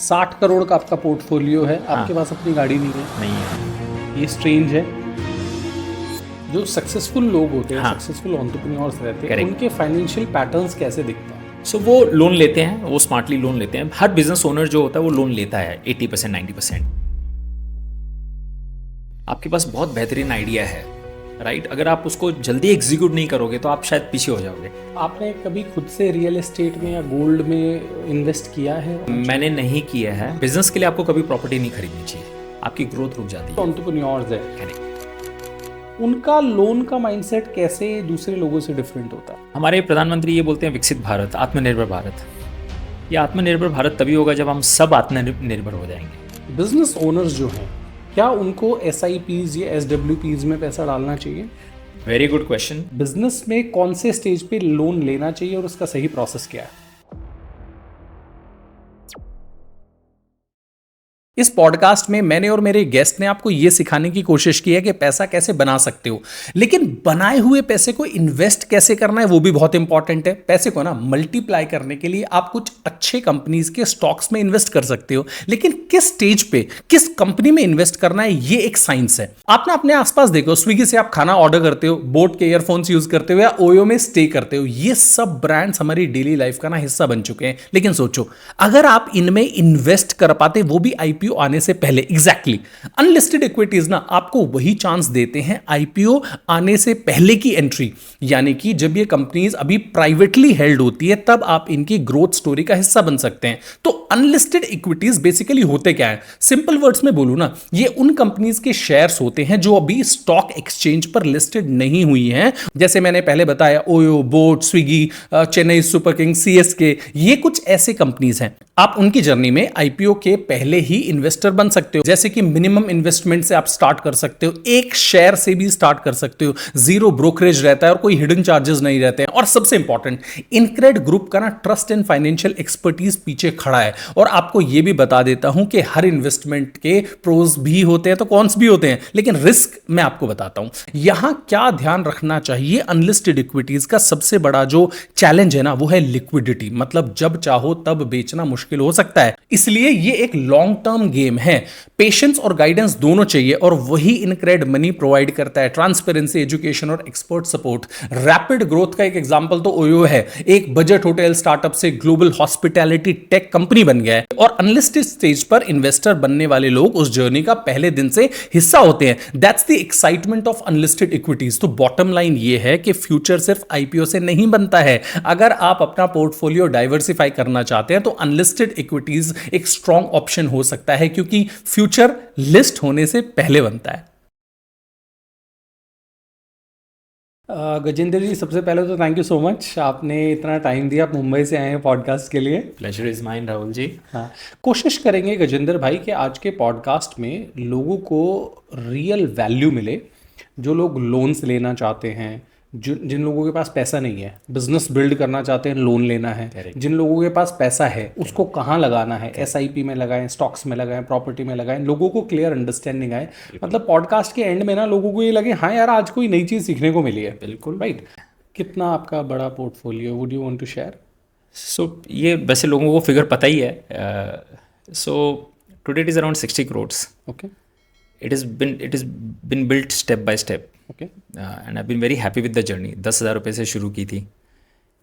60 करोड़ का आपका पोर्टफोलियो है, आपके पास अपनी गाड़ी नहीं है। नहीं है। ये स्ट्रेंज है। जो सक्सेसफुल लोग होते हैं, हाँ। सक्सेसफुल एंटरप्रेन्योर्स रहते हैं, Correct. उनके फाइनेंशियल पैटर्न्स कैसे दिखता है? सो वो लोन लेते हैं, वो स्मार्टली लोन लेते हैं। हर बिजनेस ओनर जो होता है वो लोन लेता है 80% 90%। आपके पास बहुत बेहतरीन आइडिया है, राइट? अगर आप उसको जल्दी एग्जीक्यूट नहीं करोगे तो आप शायद पीछे हो जाओगे। आपने कभी खुद से रियल एस्टेट में या गोल्ड में इन्वेस्ट किया है? मैंने नहीं किया है। बिजनेस के लिए आपको कभी प्रॉपर्टी नहीं खरीदनी चाहिए, आपकी ग्रोथ रुक जाती है। एंटरप्रेन्योर्स है, Correct. उनका लोन का माइंडसेट कैसे दूसरे लोगों से डिफरेंट होता है? हमारे प्रधानमंत्री ये बोलते हैं विकसित भारत, आत्मनिर्भर भारत। ये आत्मनिर्भर भारत तभी होगा जब हम सब आत्मनिर्भर हो जाएंगे। बिजनेस ओनर्स जो हैं, क्या उनको SIPs या SWPs में पैसा डालना चाहिए? Very good question. बिजनेस में कौन से स्टेज पे लोन लेना चाहिए और उसका सही प्रोसेस क्या है? इस पॉडकास्ट में मैंने और मेरे गेस्ट ने आपको यह सिखाने की कोशिश की है कि पैसा कैसे बना सकते हो, लेकिन बनाए हुए पैसे को इन्वेस्ट कैसे करना है वो भी बहुत इंपॉर्टेंट है। पैसे को ना मल्टीप्लाई करने के लिए आप कुछ अच्छे कंपनीज के स्टॉक्स में इन्वेस्ट कर सकते हो, लेकिन किस स्टेज पे किस कंपनी में इन्वेस्ट करना है ये एक साइंस है। आप ना अपने आसपास देखो, स्विगी से आप खाना ऑर्डर करते हो, बोट के ईयरफोन्स यूज करते हो या ओयो में स्टे करते हो, ये सब ब्रांड्स हमारी डेली लाइफ का ना हिस्सा बन चुके हैं। लेकिन सोचो, अगर आप इनमें इन्वेस्ट कर पाते, वो भी IPO आने से पहले। एग्जैक्टली अनलिस्टेड इक्विटीज ना आपको वही चांस देते हैं IPO आने से पहले की एंट्री, यानी कि जब ये कंपनीज अभी प्राइवेटली हेल्ड होती है तब आप इनकी ग्रोथ स्टोरी का हिस्सा बन सकते हैं। तो अनलिस्टेड इक्विटीज बेसिकली होते क्या है? सिंपल वर्ड्स में बोलूं ना, ये उन कंपनीज के शेयर्स होते हैं जो अभी स्टॉक एक्सचेंज पर लिस्टेड नहीं हुई हैं। जैसे मैंने पहले बताया, OYO, boat, Swiggy, Chennai super Kings, CSK, ये कुछ ऐसे कंपनीज हैं। आप उनकी जर्नी में IPO के पहले ही इन्वेस्टर बन सकते हो। जैसे कि मिनिमम इन्वेस्टमेंट से आप स्टार्ट कर सकते हो, एक शेयर से भी स्टार्ट कर सकते हो, जीरो ब्रोकरेज रहता है और कोई हिडन चार्जेस नहीं रहते हैं। और सबसे इंपॉर्टेंट, इनक्रेड ग्रुप का ना ट्रस्ट एंड फाइनेंशियल एक्सपर्टीज पीछे खड़ा है। और आपको यह भी बता देता हूं कि हर इन्वेस्टमेंट के प्रोज भी होते हैं तो कॉन्स भी होते हैं, लेकिन रिस्क मैं आपको बताता हूं। यहां क्या ध्यान रखना चाहिए? अनलिस्टेड इक्विटीज का सबसे बड़ा जो चैलेंज है ना, वो है लिक्विडिटी। मतलब जब चाहो तब बेचना मुश्किल हो सकता है, इसलिए ये एक लॉन्ग टर्म गेम है। पेशेंस और गाइडेंस दोनों चाहिए, और वही इनक्रेड मनी प्रोवाइड करता है। ट्रांसपेरेंसी, एजुकेशन और एक्सपर्ट सपोर्ट। रैपिड ग्रोथ का एक एग्जांपल तो ओयो है। एक बजट होटल स्टार्टअप से ग्लोबल हॉस्पिटैलिटी टेक कंपनी बन गया है। और अनलिस्टेड स्टेज पर इन्वेस्टर बनने वाले लोग उस जर्नी का पहले दिन से हिस्सा होते हैं। That's the excitement of unlisted equities. तो बॉटम लाइन ये है कि फ्यूचर सिर्फ IPO से नहीं बनता है। अगर आप अपना पोर्टफोलियो डाइवर्सिफाई करना चाहते हैं तो अनलिस्टेड इक्विटीज एक स्ट्रॉन्ग ऑप्शन हो सकता है, क्योंकि फ्यूचर लिस्ट होने से पहले बनता है। गजेंद्र जी, सबसे पहले तो थैंक यू सो मच, आपने इतना टाइम दिया, आप मुंबई से आए हैं पॉडकास्ट के लिए। Pleasure is mine Rahul ji. हाँ, कोशिश करेंगे गजेंद्र भाई कि आज के पॉडकास्ट में लोगों को रियल वैल्यू मिले। जो लोग लोन्स लेना चाहते हैं, जिन लोगों के पास पैसा नहीं है, बिजनेस बिल्ड करना चाहते हैं, लोन लेना है। Correct. जिन लोगों के पास पैसा है, उसको कहाँ लगाना है, SIP में लगाएं, स्टॉक्स में लगाएं, प्रॉपर्टी में लगाएं, लोगों को क्लियर अंडरस्टैंडिंग आए। मतलब पॉडकास्ट के एंड में ना लोगों को ये लगे हाँ यार आज कोई नई चीज़ सीखने को मिली है। बिल्कुल। राइट। कितना आपका बड़ा portfolio, would you want to share? So ये वैसे लोगों को फिगर पता ही है। So today it is around 60 crores. Okay It has been built step by step. Okay And I've been very happy with the journey. 10,000 रुपये से शुरू की थी।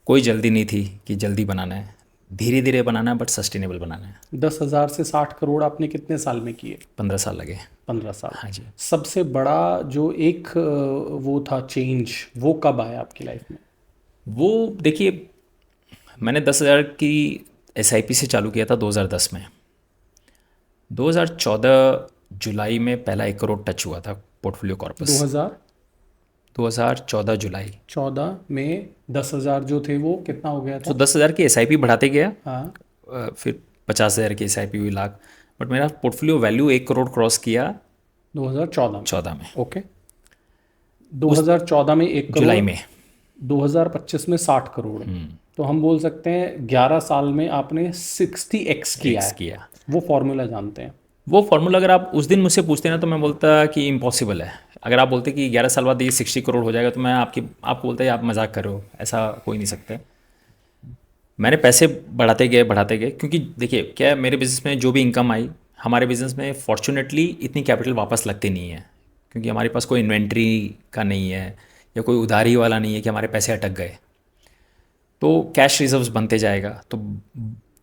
कोई जल्दी नहीं थी कि जल्दी बनाना है, धीरे धीरे बनाना है, बट सस्टेनेबल बनाना है। 10,000 से 60 करोड़ आपने कितने साल में किए? 15 साल लगे। 15 साल। हाँ जी। सबसे बड़ा जो एक वो था चेंज, वो कब आया आपकी लाइफ में? वो देखिए, मैंने 10,000 की SIP से चालू किया था 2010 में। 2014 जुलाई में पहला 1 करोड़ टच हुआ था पोर्टफोलियो कॉर्पस। 2014 जुलाई 14 में 10,000 जो थे वो कितना हो गया था? तो 10,000 की SIP बढ़ाते गया। हाँ, फिर 50,000 की SIP हुई, लाख। बट मेरा पोर्टफोलियो वैल्यू 1 करोड़ क्रॉस किया 2014 में। ओके, 2014 में 1 करोड़, जुलाई में 2025 में 60 करोड़। तो हम बोल सकते हैं 11 साल में आपने 60x किया। वो फॉर्मूला जानते हैं? वो फॉर्मूला अगर आप उस दिन मुझसे पूछते ना तो मैं बोलता कि इम्पॉसिबल है। अगर आप बोलते कि 11 साल बाद ये 60 करोड़ हो जाएगा तो मैं आपको बोलता है आप मजाक कर रहे हो, ऐसा हो ही नहीं सकता। मैंने पैसे बढ़ाते गए क्योंकि देखिए क्या है, मेरे बिज़नेस में जो भी इनकम आई, हमारे बिज़नेस में फॉर्चुनेटली इतनी कैपिटल वापस लगती नहीं है, क्योंकि हमारे पास कोई इन्वेंट्री का नहीं है या कोई उधारी वाला नहीं है कि हमारे पैसे अटक गए। तो कैश रिजर्व्स बनते जाएगा। तो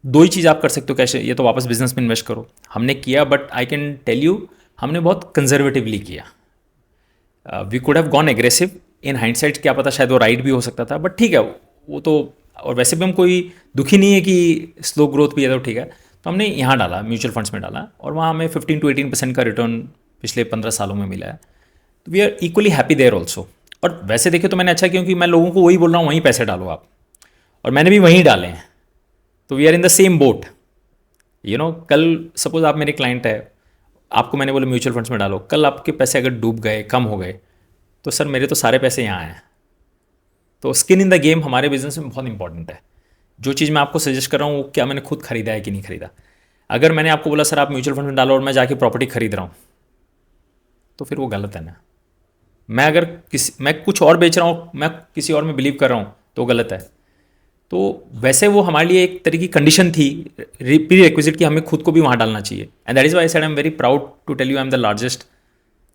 दो ही चीज़ आप कर सकते हो कैश, ये तो वापस बिजनेस में इन्वेस्ट करो। हमने किया, but I can tell you हमने बहुत कंजर्वेटिवली किया। We could have gone aggressive in hindsight, क्या पता शायद वो राइट भी हो सकता था, बट ठीक है वो तो। और वैसे भी हम कोई दुखी नहीं है कि स्लो ग्रोथ भी है, तो ठीक है। तो हमने यहाँ डाला, म्यूचुअल फंड्स में डाला, और वहाँ हमें 15 to 18% का रिटर्न पिछले 15 सालों में मिला है। तो we are equally happy there also. और वैसे देखे तो मैंने अच्छा, क्योंकि मैं लोगों को वही बोल रहा हूँ, वहीं पैसे डालो आप, और मैंने भी वहीं डाले हैं। तो we are in the same boat. कल सपोज आप मेरे क्लाइंट है, आपको मैंने बोला म्यूचुअल फंड्स में डालो, कल आपके पैसे अगर डूब गए, कम हो गए, तो सर मेरे तो सारे पैसे यहाँ हैं। तो स्किन इन द गेम हमारे बिजनेस में बहुत इंपॉर्टेंट है। जो चीज़ मैं आपको सजेस्ट कर रहा हूँ, वो क्या मैंने खुद खरीदा है कि नहीं खरीदा। अगर मैंने आपको बोला सर आप म्यूचुअल फंड में डालो, और मैं जाके प्रॉपर्टी खरीद रहा हूँ, तो फिर वो गलत है ना। मैं कुछ और बेच रहा हूँ, मैं किसी और में बिलीव कर रहा हूँ, तो गलत है। तो वैसे वो हमारे लिए एक तरह की कंडीशन थी, प्री रिक्विजिट, कि हमें खुद को भी वहाँ डालना चाहिए। And that is why I said I am very proud to tell you I am the largest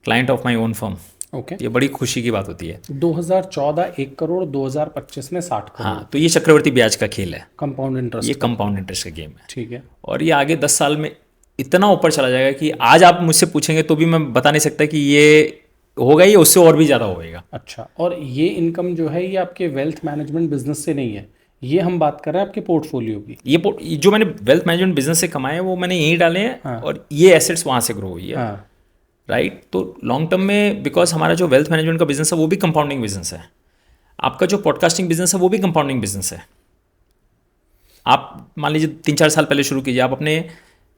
client of my own firm. Okay. ये बड़ी खुशी की बात होती है। 2014 1 करोड़, 2025 में 60 करोड़। हाँ, तो ये चक्रवर्ती ब्याज का खेल है, कंपाउंड इंटरेस्ट। ये कंपाउंड इंटरेस्ट का गेम है। ठीक है। और ये आगे 10 साल में इतना ऊपर चला जाएगा कि आज आप मुझसे पूछेंगे तो भी मैं बता नहीं सकता कि ये होगा, ये उससे और भी ज़्यादा होएगा। अच्छा, और ये इनकम जो है ये आपके वेल्थ मैनेजमेंट बिजनेस से नहीं है, ये हम बात कर रहे हैं आपके पोर्टफोलियो की। ये जो मैंने वेल्थ मैनेजमेंट बिजनेस से कमाए हैं, वो मैंने यहीं डाले हैं। हाँ। और ये एसेट्स वहाँ से ग्रो हुई है। हाँ। राइट। तो लॉन्ग टर्म में, बिकॉज हमारा जो वेल्थ मैनेजमेंट का बिजनेस है वो भी कंपाउंडिंग बिजनेस है, आपका जो पॉडकास्टिंग बिजनेस है वो भी कंपाउंडिंग बिजनेस है। आप मान लीजिए 3-4 साल पहले शुरू कीजिए, आप अपने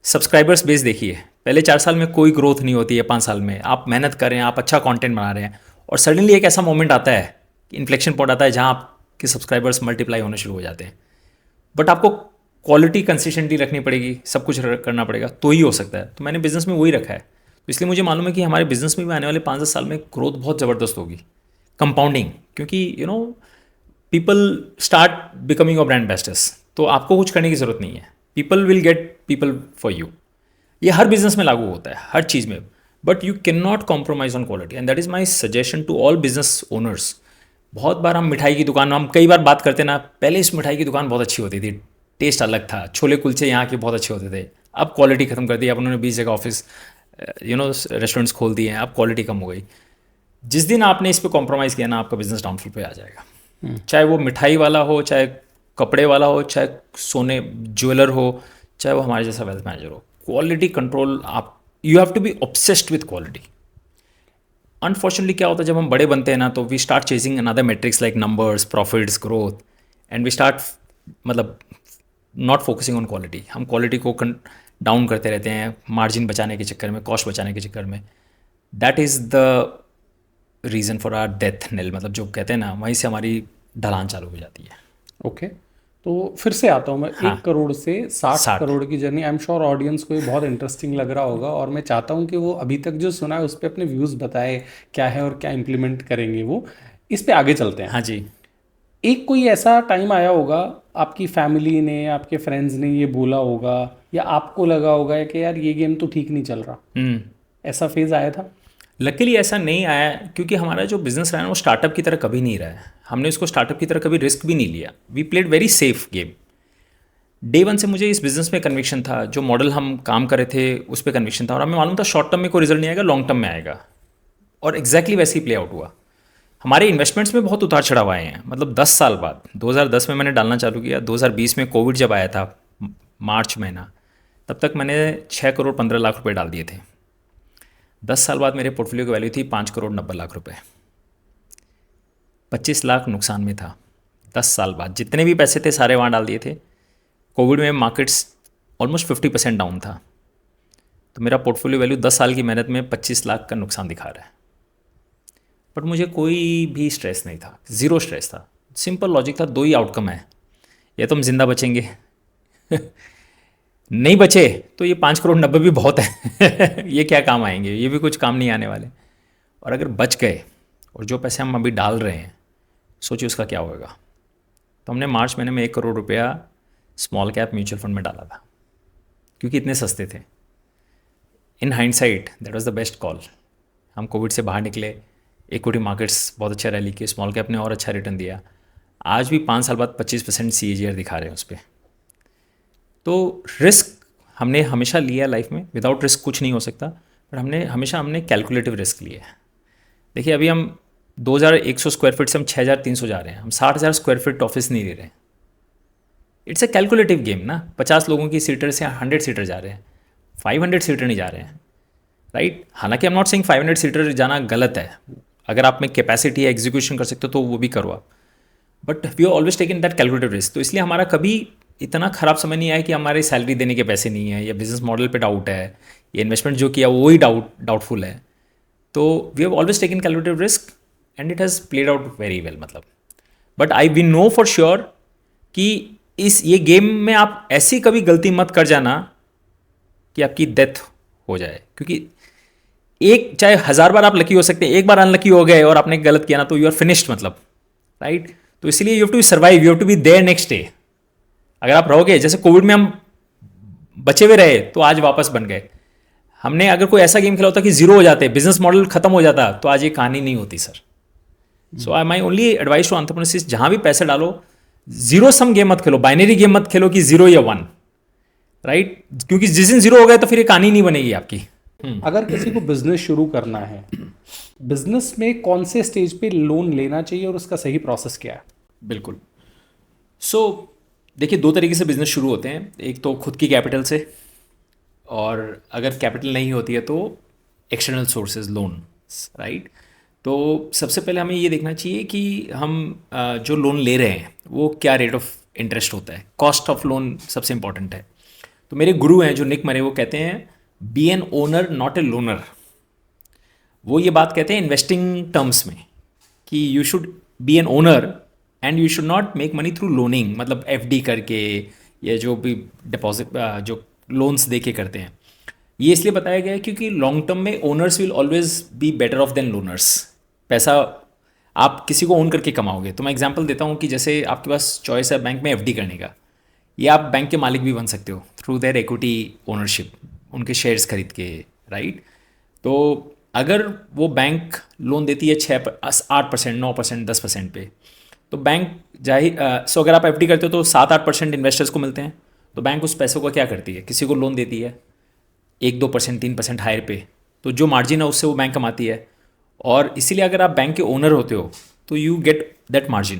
सब्सक्राइबर्स बेस देखिए, पहले 4 साल में कोई ग्रोथ नहीं होती है, 5 साल में आप मेहनत कर रहे हैं, आप अच्छा कंटेंट बना रहे हैं, और सडनली एक ऐसा मोमेंट आता है, इन्फ्लेक्शन पॉइंट आता है, जहाँ आपके सब्सक्राइबर्स मल्टीप्लाई होने शुरू हो जाते हैं। बट आपको क्वालिटी कंसिस्टेंटली रखनी पड़ेगी, सब कुछ करना पड़ेगा, तो ही हो सकता है। तो मैंने बिजनेस में वही रखा है। तो इसलिए मुझे मालूम है कि हमारे बिजनेस में भी आने वाले 5-10 साल में ग्रोथ बहुत ज़बरदस्त होगी, कंपाउंडिंग। क्योंकि people start becoming of brand ambassadors, तो आपको कुछ करने की ज़रूरत नहीं है, people will get people for you. ये हर बिजनेस में लागू होता है, हर चीज़ में। But you can not compromise on quality, and that is my suggestion to all business owners. बहुत बार हम मिठाई की दुकान, हम कई बार बात करते ना, पहले इस मिठाई की दुकान बहुत अच्छी होती थी, टेस्ट अलग था, छोले कुलचे यहाँ के बहुत अच्छे होते थे। अब क्वालिटी खत्म कर दी, अब उन्होंने 20 जगह ऑफिस रेस्टोरेंट्स खोल दिए हैं, अब क्वालिटी कम हो गई। जिस दिन आपने इस पर कॉम्प्रोमाइज़ किया ना, आपका बिजनेस डाउनफॉल पे आ जाएगा। चाहे वो मिठाई वाला हो, चाहे कपड़े वाला हो, चाहे सोने ज्वेलर हो, चाहे वो हमारे जैसा वेल्थ मैनेजर हो, क्वालिटी कंट्रोल, आप you have to be obsessed with quality. Unfortunately क्या होता है, जब हम बड़े बनते हैं ना, तो we start chasing another metrics like numbers, profits, growth, and we start मतलब नॉट फोकसिंग ऑन क्वालिटी। हम क्वालिटी को डाउन करते रहते हैं, मार्जिन बचाने के चक्कर में, कॉस्ट बचाने के चक्कर में। That is the reason for our death nail, मतलब जो कहते हैं ना, वहीं से हमारी ढलान चालू हो जाती है। ओके। तो फिर से आता हूँ मैं, हाँ। 1 करोड़ से 60 60 करोड़ की journey. I am sure audience को ये बहुत इंटरेस्टिंग लग रहा होगा, और मैं चाहता हूँ कि वो अभी तक जो सुना है उस पर अपने व्यूज़ बताए, क्या है और क्या इम्प्लीमेंट करेंगे वो। इस पे आगे चलते हैं। हाँ जी। एक कोई ऐसा टाइम आया होगा, आपकी फैमिली ने, आपके फ्रेंड्स ने ये बोला होगा, या आपको लगा होगा कि यार ये गेम तो ठीक नहीं चल रहा, ऐसा फेज आया था? लकीली ऐसा नहीं आया, क्योंकि हमारा जो बिजनेस रहा है वो स्टार्टअप की तरह कभी नहीं रहा है। हमने उसको स्टार्टअप की तरह कभी रिस्क भी नहीं लिया। We played very safe game. Day one से मुझे इस बिज़नेस में कन्विक्शन था, जो मॉडल हम काम कर रहे थे उस पर कन्विक्शन था, और हमें मालूम था शॉर्ट टर्म में कोई रिजल्ट नहीं आएगा, लॉन्ग टर्म में आएगा। और एग्जैक्टली वैसे ही प्ले आउट हुआ। हमारे इन्वेस्टमेंट्स में बहुत उतार चढ़ाव आए हैं। मतलब 10 साल बाद, 2010 में मैंने डालना चालू किया, 2020 में कोविड जब आया था मार्च महीना, तब तक मैंने 6 करोड़ 15 लाख रुपए डाल दिए थे। 10 साल बाद मेरे पोर्टफोलियो की वैल्यू थी 5 करोड़ 90 लाख रुपए। 25 लाख नुकसान में था 10 साल बाद। जितने भी पैसे थे सारे वहाँ डाल दिए थे। कोविड में मार्केट्स ऑलमोस्ट 50% डाउन था, तो मेरा पोर्टफोलियो वैल्यू 10 साल की मेहनत में 25 लाख का नुकसान दिखा रहा है। बट मुझे कोई भी स्ट्रेस नहीं था, ज़ीरो स्ट्रेस था। सिंपल लॉजिक था, दो ही आउटकम है, या तो हम जिंदा बचेंगे नहीं बचे तो ये 5 करोड़ 90 भी बहुत है ये क्या काम आएंगे, ये भी कुछ काम नहीं आने वाले। और अगर बच गए, और जो पैसे हम अभी डाल रहे हैं, सोचिए उसका क्या होगा। तो हमने मार्च महीने में 1 करोड़ रुपया स्मॉल कैप म्यूचुअल फंड में डाला था, क्योंकि इतने सस्ते थे। In hindsight that was the best call. हम कोविड से बाहर निकले, इक्विटी मार्केट्स बहुत अच्छा रैली किए, स्मॉल कैप ने और अच्छा रिटर्न दिया। आज भी 5 साल बाद 25% CAGR दिखा रहे हैं उस पर। तो रिस्क हमने हमेशा लिया लाइफ में, विदाउट रिस्क कुछ नहीं हो सकता, पर हमने कैलकुलेटिव रिस्क लिया है। देखिए अभी हम 2100 स्क्वायर फीट से हम 6300 जा रहे हैं, हम 60,000 स्क्वायर फीट ऑफिस नहीं ले रहे हैं। इट्स अ कैलकुलेटिव गेम ना। 50 लोगों की सीटर से 100 सीटर जा रहे हैं, 500 सीटर नहीं जा रहे हैं, राइट। हालांकि आई एम नॉट सेइंग 500 सीटर जाना गलत है, अगर आप में कैपेसिटी है, एग्जीक्यूशन कर सकते हो तो वो भी करो आप, but we always taken that calculative risk. तो इसलिए हमारा कभी इतना ख़राब समय नहीं आया कि हमारी सैलरी देने के पैसे नहीं है, या बिजनेस मॉडल पे डाउट है, या इन्वेस्टमेंट जो किया वो ही डाउटफुल है। तो we have always taken calculative risk and it has played out very well, मतलब। But I we know for sure कि ये गेम में आप ऐसी कभी गलती मत कर जाना कि आपकी डेथ हो जाए, क्योंकि एक चाहे 1000 बार आप लकी हो सकते हैं, एक बार अनलकी हो गए और आपने गलत किया ना तो यू आर फिनिश्ड, मतलब, राइट। तो इसलिए you have to survive, you have to be there next day. अगर आप रहोगे, जैसे कोविड में हम बचे हुए रहे तो आज वापस बन गए। हमने अगर कोई ऐसा गेम खेला होता कि जीरो हो जाते, बिजनेस मॉडल खत्म हो जाता, तो आज ये कहानी नहीं होती sir. So I my only advice to entrepreneurs, जहां भी पैसे डालो जीरो सम गेम मत खेलो, बाइनरी गेम मत खेलो कि 0 या 1, राइट। क्योंकि जिस दिन 0 हो गए तो फिर ये कहानी नहीं बनेगी आपकी। अगर किसी को बिजनेस शुरू करना है, बिजनेस में कौन से स्टेज पे लोन लेना चाहिए और उसका सही प्रोसेस क्या है? बिल्कुल। सो देखिए, 2 तरीके से बिजनेस शुरू होते हैं। एक तो खुद की कैपिटल से, और अगर कैपिटल नहीं होती है तो एक्सटर्नल सोर्सेज, लोन, राइट। तो सबसे पहले हमें ये देखना चाहिए कि हम जो लोन ले रहे हैं वो क्या रेट ऑफ इंटरेस्ट होता है। कॉस्ट ऑफ लोन सबसे इंपॉर्टेंट है। तो मेरे गुरु हैं जो निक मरे, वो कहते हैं be an owner not a loner. वो ये बात कहते हैं इन्वेस्टिंग टर्म्स में कि you should be an owner and you should not make money through loaning, मतलब FD करके या जो भी डिपॉजिट जो लोन्स दे के करते हैं। ये इसलिए बताया गया है क्योंकि लॉन्ग टर्म में owners will always be better off than loners. पैसा आप किसी को ओन करके कमाओगे। तो मैं एग्जांपल देता हूँ कि जैसे आपके पास चॉइस है बैंक में FD करने का, या आप बैंक के मालिक भी बन सकते हो थ्रू देयर इक्विटी ओनरशिप, उनके शेयर्स खरीद के, राइट। तो अगर वो बैंक लोन देती है 8%, 9%, 10% पे, तो बैंक सो अगर आप FD करते हो तो 7-8% इन्वेस्टर्स को मिलते हैं। तो बैंक उस पैसों का क्या करती है, किसी को लोन देती है 1-2%, 3% हायर पे, तो जो मार्जिन है उससे वो बैंक कमाती है। और इसीलिए अगर आप बैंक के ओनर होते हो तो यू गेट दैट मार्जिन।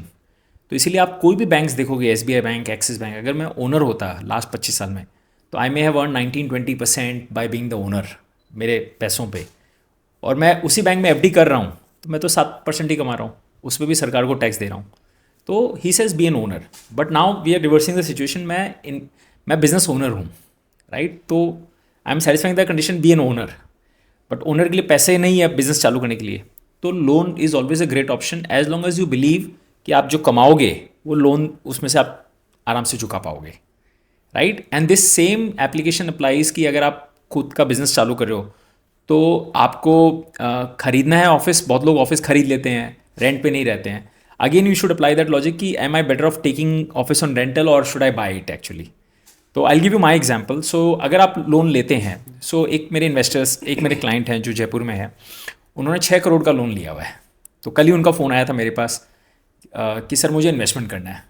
तो इसीलिए आप कोई भी बैंक्स देखोगे, SBI बैंक, एक्सिस बैंक, अगर मैं ओनर होता लास्ट 25 साल में तो I may have earn 19-20% by being the owner मेरे पैसों पे, और मैं उसी बैंक में FD कर रहा हूँ तो मैं तो 7% ही कमा रहा हूँ, उस पर भी सरकार को टैक्स दे रहा हूँ। तो he says be an owner, but now we are reversing the situation, मैं बिजनेस ओनर हूँ, राइट। तो I am satisfying the condition be an owner, but owner के लिए पैसे नहीं है बिजनेस चालू करने के लिए। तो loan is always a great option as long as you believe कि आप जो कमाओगे वो लोन उसमें से आप आराम से चुका पाओगे, right. And this same application applies कि अगर आप खुद का बिजनेस चालू कर रहे हो तो आपको खरीदना है ऑफिस। बहुत लोग ऑफिस खरीद लेते हैं, रेंट पे नहीं रहते हैं। Again you should apply that logic कि am I better off taking office on rental और should I buy it actually. तो I give you my example. So अगर आप लोन लेते हैं, सो एक मेरे इन्वेस्टर्स, एक मेरे क्लाइंट हैं जो जयपुर में है, उन्होंने 6 करोड़ का लोन लिया हुआ है। तो कल ही उनका फ़ोन आया था मेरे पास कि सर मुझे इन्वेस्टमेंट करना है।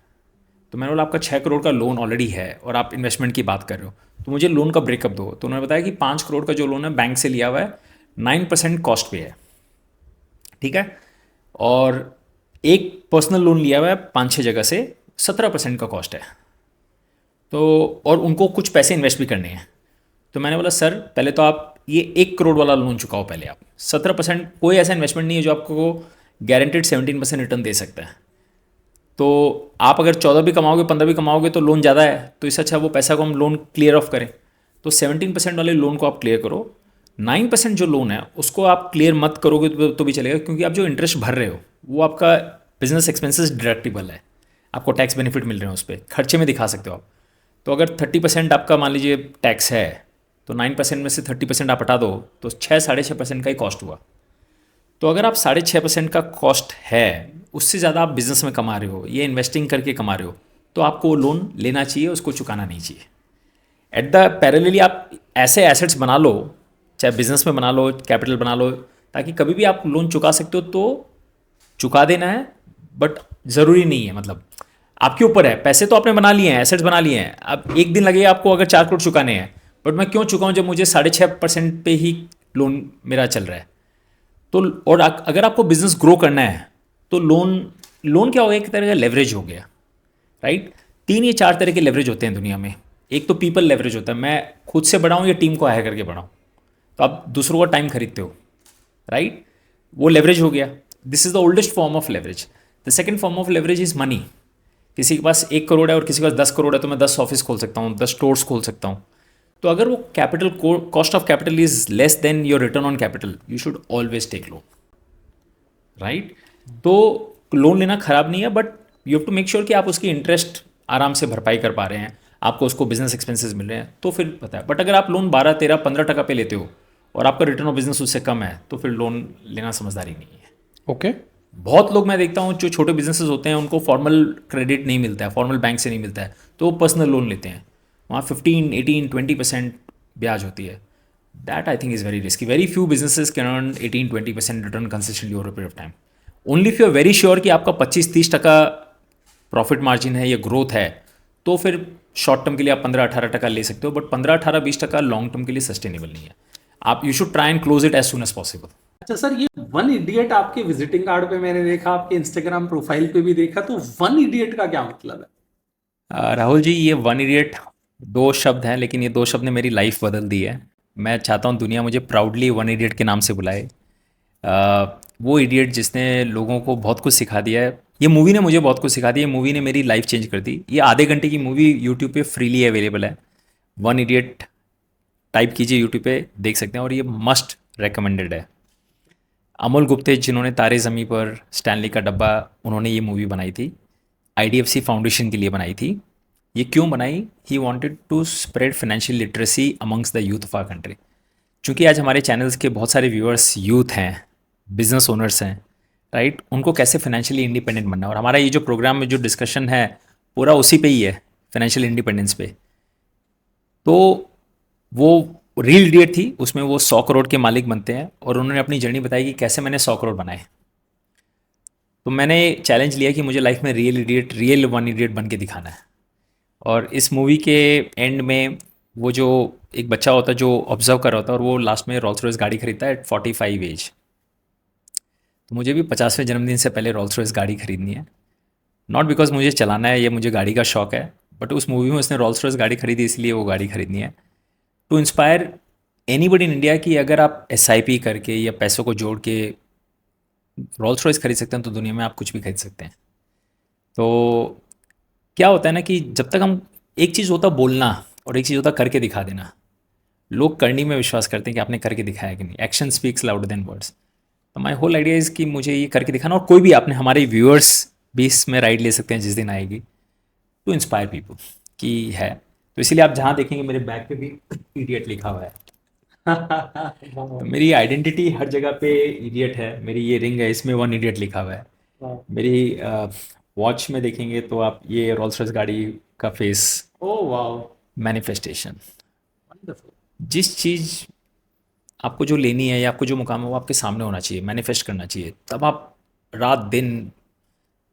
तो मैंने बोला आपका 6 करोड़ का लोन ऑलरेडी है और आप इन्वेस्टमेंट की बात कर रहे हो, तो मुझे लोन का ब्रेकअप दो। तो उन्होंने बताया कि 5 करोड़ का जो लोन है बैंक से लिया हुआ है, 9% कॉस्ट पे है, ठीक है। और एक पर्सनल लोन लिया हुआ है 5-6 जगह से, 17% का कॉस्ट है। तो और उनको कुछ पैसे इन्वेस्ट भी करने हैं। तो मैंने बोला सर पहले तो आप ये 1 करोड़ वाला लोन चुकाओ पहले आप। 17% कोई ऐसा इन्वेस्टमेंट नहीं है जो आपको गारंटेड 17% रिटर्न दे सकता है। तो आप अगर 14 भी कमाओगे, 15 भी कमाओगे तो लोन ज़्यादा है, तो इससे अच्छा वो पैसा को हम लोन क्लियर ऑफ करें। तो 17% वाले लोन को आप क्लियर करो। 9% जो लोन है उसको आप क्लियर मत करोगे तो भी चलेगा, क्योंकि आप जो इंटरेस्ट भर रहे हो वो आपका बिजनेस एक्सपेंसेस डिडक्टिबल है, आपको टैक्स बेनिफिट मिल रहे हैं उस पर, खर्चे में दिखा सकते हो आप। तो अगर 30% आपका मान लीजिए टैक्स है, तो 9% में से 30% आप हटा दो तो 6-6.5% का ही कॉस्ट हुआ। तो अगर आप 6.5% का कॉस्ट है, उससे ज़्यादा आप बिजनेस में कमा रहे हो, ये इन्वेस्टिंग करके कमा रहे हो, तो आपको वो लोन लेना चाहिए, उसको चुकाना नहीं चाहिए। एट द पैरेलली आप ऐसे एसेट्स बना लो, चाहे बिजनेस में बना लो, कैपिटल बना लो, ताकि कभी भी आप लोन चुका सकते हो तो चुका देना है। बट ज़रूरी नहीं है, मतलब आपके ऊपर है। पैसे तो आपने बना लिए हैं, एसेट्स बना लिए हैं, अब एक दिन लगेगा आपको अगर 4 करोड़ चुकाने हैं, बट मैं क्यों चुकाऊं जब मुझे 6.5% पे ही लोन मेरा चल रहा है। तो और अगर आपको बिजनेस ग्रो करना है तो लोन लोन क्या हो गया, एक तरह का लेवरेज हो गया, राइट। 3 या 4 तरह के लेवरेज होते हैं दुनिया में। एक तो पीपल लेवरेज होता है, मैं खुद से बढ़ाऊँ या टीम को हायर करके बढ़ाऊँ, तो आप दूसरों का टाइम खरीदते हो, राइट। वो लेवरेज हो गया। This is the oldest form of leverage. The second form of leverage is money. किसी के पास 1 करोड़ है और किसी के पास 10 करोड़ है, तो मैं 10 ऑफिस खोल सकता हूँ, 10 स्टोर्स खोल सकता हूँ। तो अगर वो capital cost of capital is less than your return on capital, you should always take loan, right. तो लोन लेना खराब नहीं है, but you have to make sure कि आप उसकी इंटरेस्ट आराम से भरपाई कर पा रहे हैं, आपको उसको बिजनेस एक्सपेंसेस मिल रहे हैं, तो फिर पता है। बट अगर आप लोन 12, 13, 15% पे लेते हो और आपका रिटर्न ऑफ बिजनेस उससे कम है, तो फिर लोन लेना समझदारी नहीं है। ओके। बहुत लोग मैं देखता हूँ जो छोटे बिजनेसेस होते हैं उनको फॉर्मल क्रेडिट नहीं मिलता है, फॉर्मल बैंक से नहीं मिलता है, तो वो पर्सनल लोन लेते हैं। वहाँ 15, 18, 20% ब्याज होती है। That I think is very risky. Very few businesses can earn 18-20% return consistently over a period of time. Only if you are very sure कि आपका 25-30% प्रॉफिट मार्जिन है या ग्रोथ है, तो फिर शॉर्ट टर्म के लिए आप 15-18% ले सकते हो, बट 15-18-20% लॉन्ग टर्म के लिए सस्टेनेबल नहीं है। आप you should try and close it as soon as possible. अच्छा सर, ये वन इडियट आपके विजिटिंग कार्ड पे मैंने देखा, आपके इंस्टाग्राम प्रोफाइल पे भी देखा, तो वन इडियट का क्या मतलब है? राहुल जी, ये वन इडियट 2 शब्द हैं, लेकिन ये 2 शब्द ने मेरी लाइफ बदल दी है। मैं चाहता हूँ दुनिया मुझे प्राउडली वन इडियट के नाम से बुलाए। वो इडियट जिसने लोगों को बहुत कुछ सिखा दिया है। ये मूवी ने मुझे बहुत कुछ सिखा दिया है, मूवी ने मेरी लाइफ चेंज कर दी। ये आधे घंटे की मूवी यूट्यूब पे फ्रीली अवेलेबल है। वन इडियट टाइप कीजिए यूट्यूब पे, देख सकते हैं, और ये मस्ट रिकमेंडेड है। अमोल गुप्ते जिन्होंने तारे ज़मी पर, स्टैनली का डब्बा, उन्होंने ये मूवी बनाई थी, आईडीएफसी फाउंडेशन के लिए बनाई थी। ये क्यों बनाई? He wanted to spread financial literacy amongst the youth of our country. क्योंकि आज हमारे चैनल्स के बहुत सारे व्यूअर्स यूथ हैं, बिजनेस ओनर्स हैं, राइट। उनको कैसे फाइनेंशियली इंडिपेंडेंट बनना है, और हमारा ये जो प्रोग्राम में जो डिस्कशन है पूरा उसी पे ही है, फाइनेंशियल इंडिपेंडेंस पे। तो वो रील इडियट थी, उसमें वो 100 करोड़ के मालिक बनते हैं, और उन्होंने अपनी जर्नी बताई कि कैसे मैंने 100 करोड़ बनाए। तो मैंने चैलेंज लिया कि मुझे लाइफ में रियल वन इडियट बन के दिखाना है। और इस मूवी के एंड में वो जो एक बच्चा होता है जो ऑब्जर्व कर रहा होता है, और वो लास्ट में रोल्स रॉयस गाड़ी खरीदता है एट 45 एज। तो मुझे भी 50वें जन्मदिन से पहले रोल्स रॉयस गाड़ी खरीदनी है। नॉट बिकॉज मुझे चलाना है, ये मुझे गाड़ी का शौक है, बट उस मूवी में उसने रोल्स रॉयस गाड़ी खरीदी, इसलिए वो गाड़ी खरीदनी है। To inspire anybody in India कि अगर आप SIP करके या पैसों को जोड़ के रोल्स रॉयस खरीद सकते हैं, तो दुनिया में आप कुछ भी खरीद सकते हैं। तो क्या होता है ना कि जब तक हम, एक चीज़ होता बोलना और एक चीज़ होता करके दिखा देना। लोग करनी में विश्वास करते हैं कि आपने करके दिखाया कि नहीं। Action speaks louder than words. तो माई होल आइडिया इज़ कि मुझे ये करके दिखाना, और कोई भी, आपने हमारे व्यूअर्स भी इसमें राइड ले सकते हैं जिस दिन आएगी, टू इंस्पायर पीपल कि है। तो इसीलिए आप जहाँ देखेंगे मेरे बैग पे भी इडियट लिखा हुआ है। तो मेरी आइडेंटिटी हर जगह पे इडियट है। मेरी ये रिंग है, इसमें वन इडियट लिखा हुआ है। मेरी वॉच में देखेंगे तो आप ये रोल्स रॉयस गाड़ी का face, oh wow, manifestation. Wonderful. जिस चीज़ आपको जो लेनी है या आपको जो मुकाम है वो आपके सामने होना चाहिए, मैनिफेस्ट करना चाहिए, तब आप रात दिन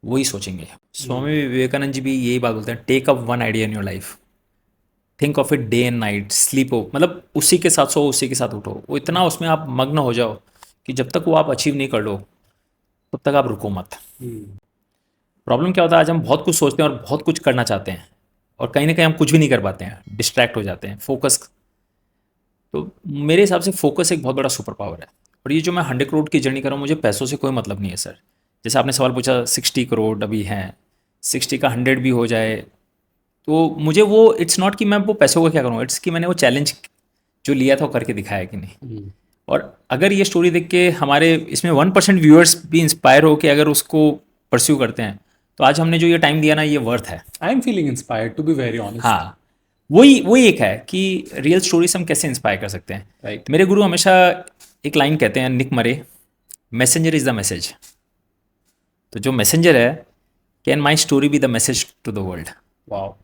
वही सोचेंगे। स्वामी विवेकानंद जी भी यही बात बोलते हैं, take up one idea in your life, think of it day and night, sleep हो, मतलब उसी के साथ सो, उसी के साथ उठो। वो इतना उसमें आप मग्न हो जाओ कि जब तक वो आप अचीव नहीं कर लो तब तक आप रुको मत। प्रॉब्लम क्या होता है, आज हम बहुत कुछ सोचते हैं और बहुत कुछ करना चाहते हैं, और कहीं ना कहीं हम कुछ भी नहीं कर पाते हैं, डिस्ट्रैक्ट हो जाते हैं। फोकस, तो मेरे हिसाब से फोकस एक बहुत बड़ा सुपर पावर है। और ये जो मैं 100 करोड़ की जर्नी कर रहा हूँ, मुझे पैसों से कोई मतलब नहीं है सर। जैसे आपने सवाल पूछा, 60 करोड़ अभी हैं, 60 का 100 भी हो जाए तो मुझे वो, इट्स नॉट कि मैं वो पैसों का क्या करूँ, इट्स कि मैंने वो चैलेंज जो लिया था वो करके दिखाया कि नहीं। और अगर ये स्टोरी देख के हमारे इसमें 1% व्यूअर्स भी इंस्पायर हो के अगर उसको परस्यू करते हैं, तो आज हमने जो ये टाइम दिया ना, ये वर्थ है। I am feeling inspired to be very honest. हाँ, वही एक है कि रियल स्टोरी से हम कैसे इंस्पायर कर सकते हैं। राइट। मेरे गुरु हमेशा एक लाइन कहते हैं, निक मरे, मैसेंजर इज़ द मैसेज। तो जो मैसेंजर है, can my story be the message to the world. Wow.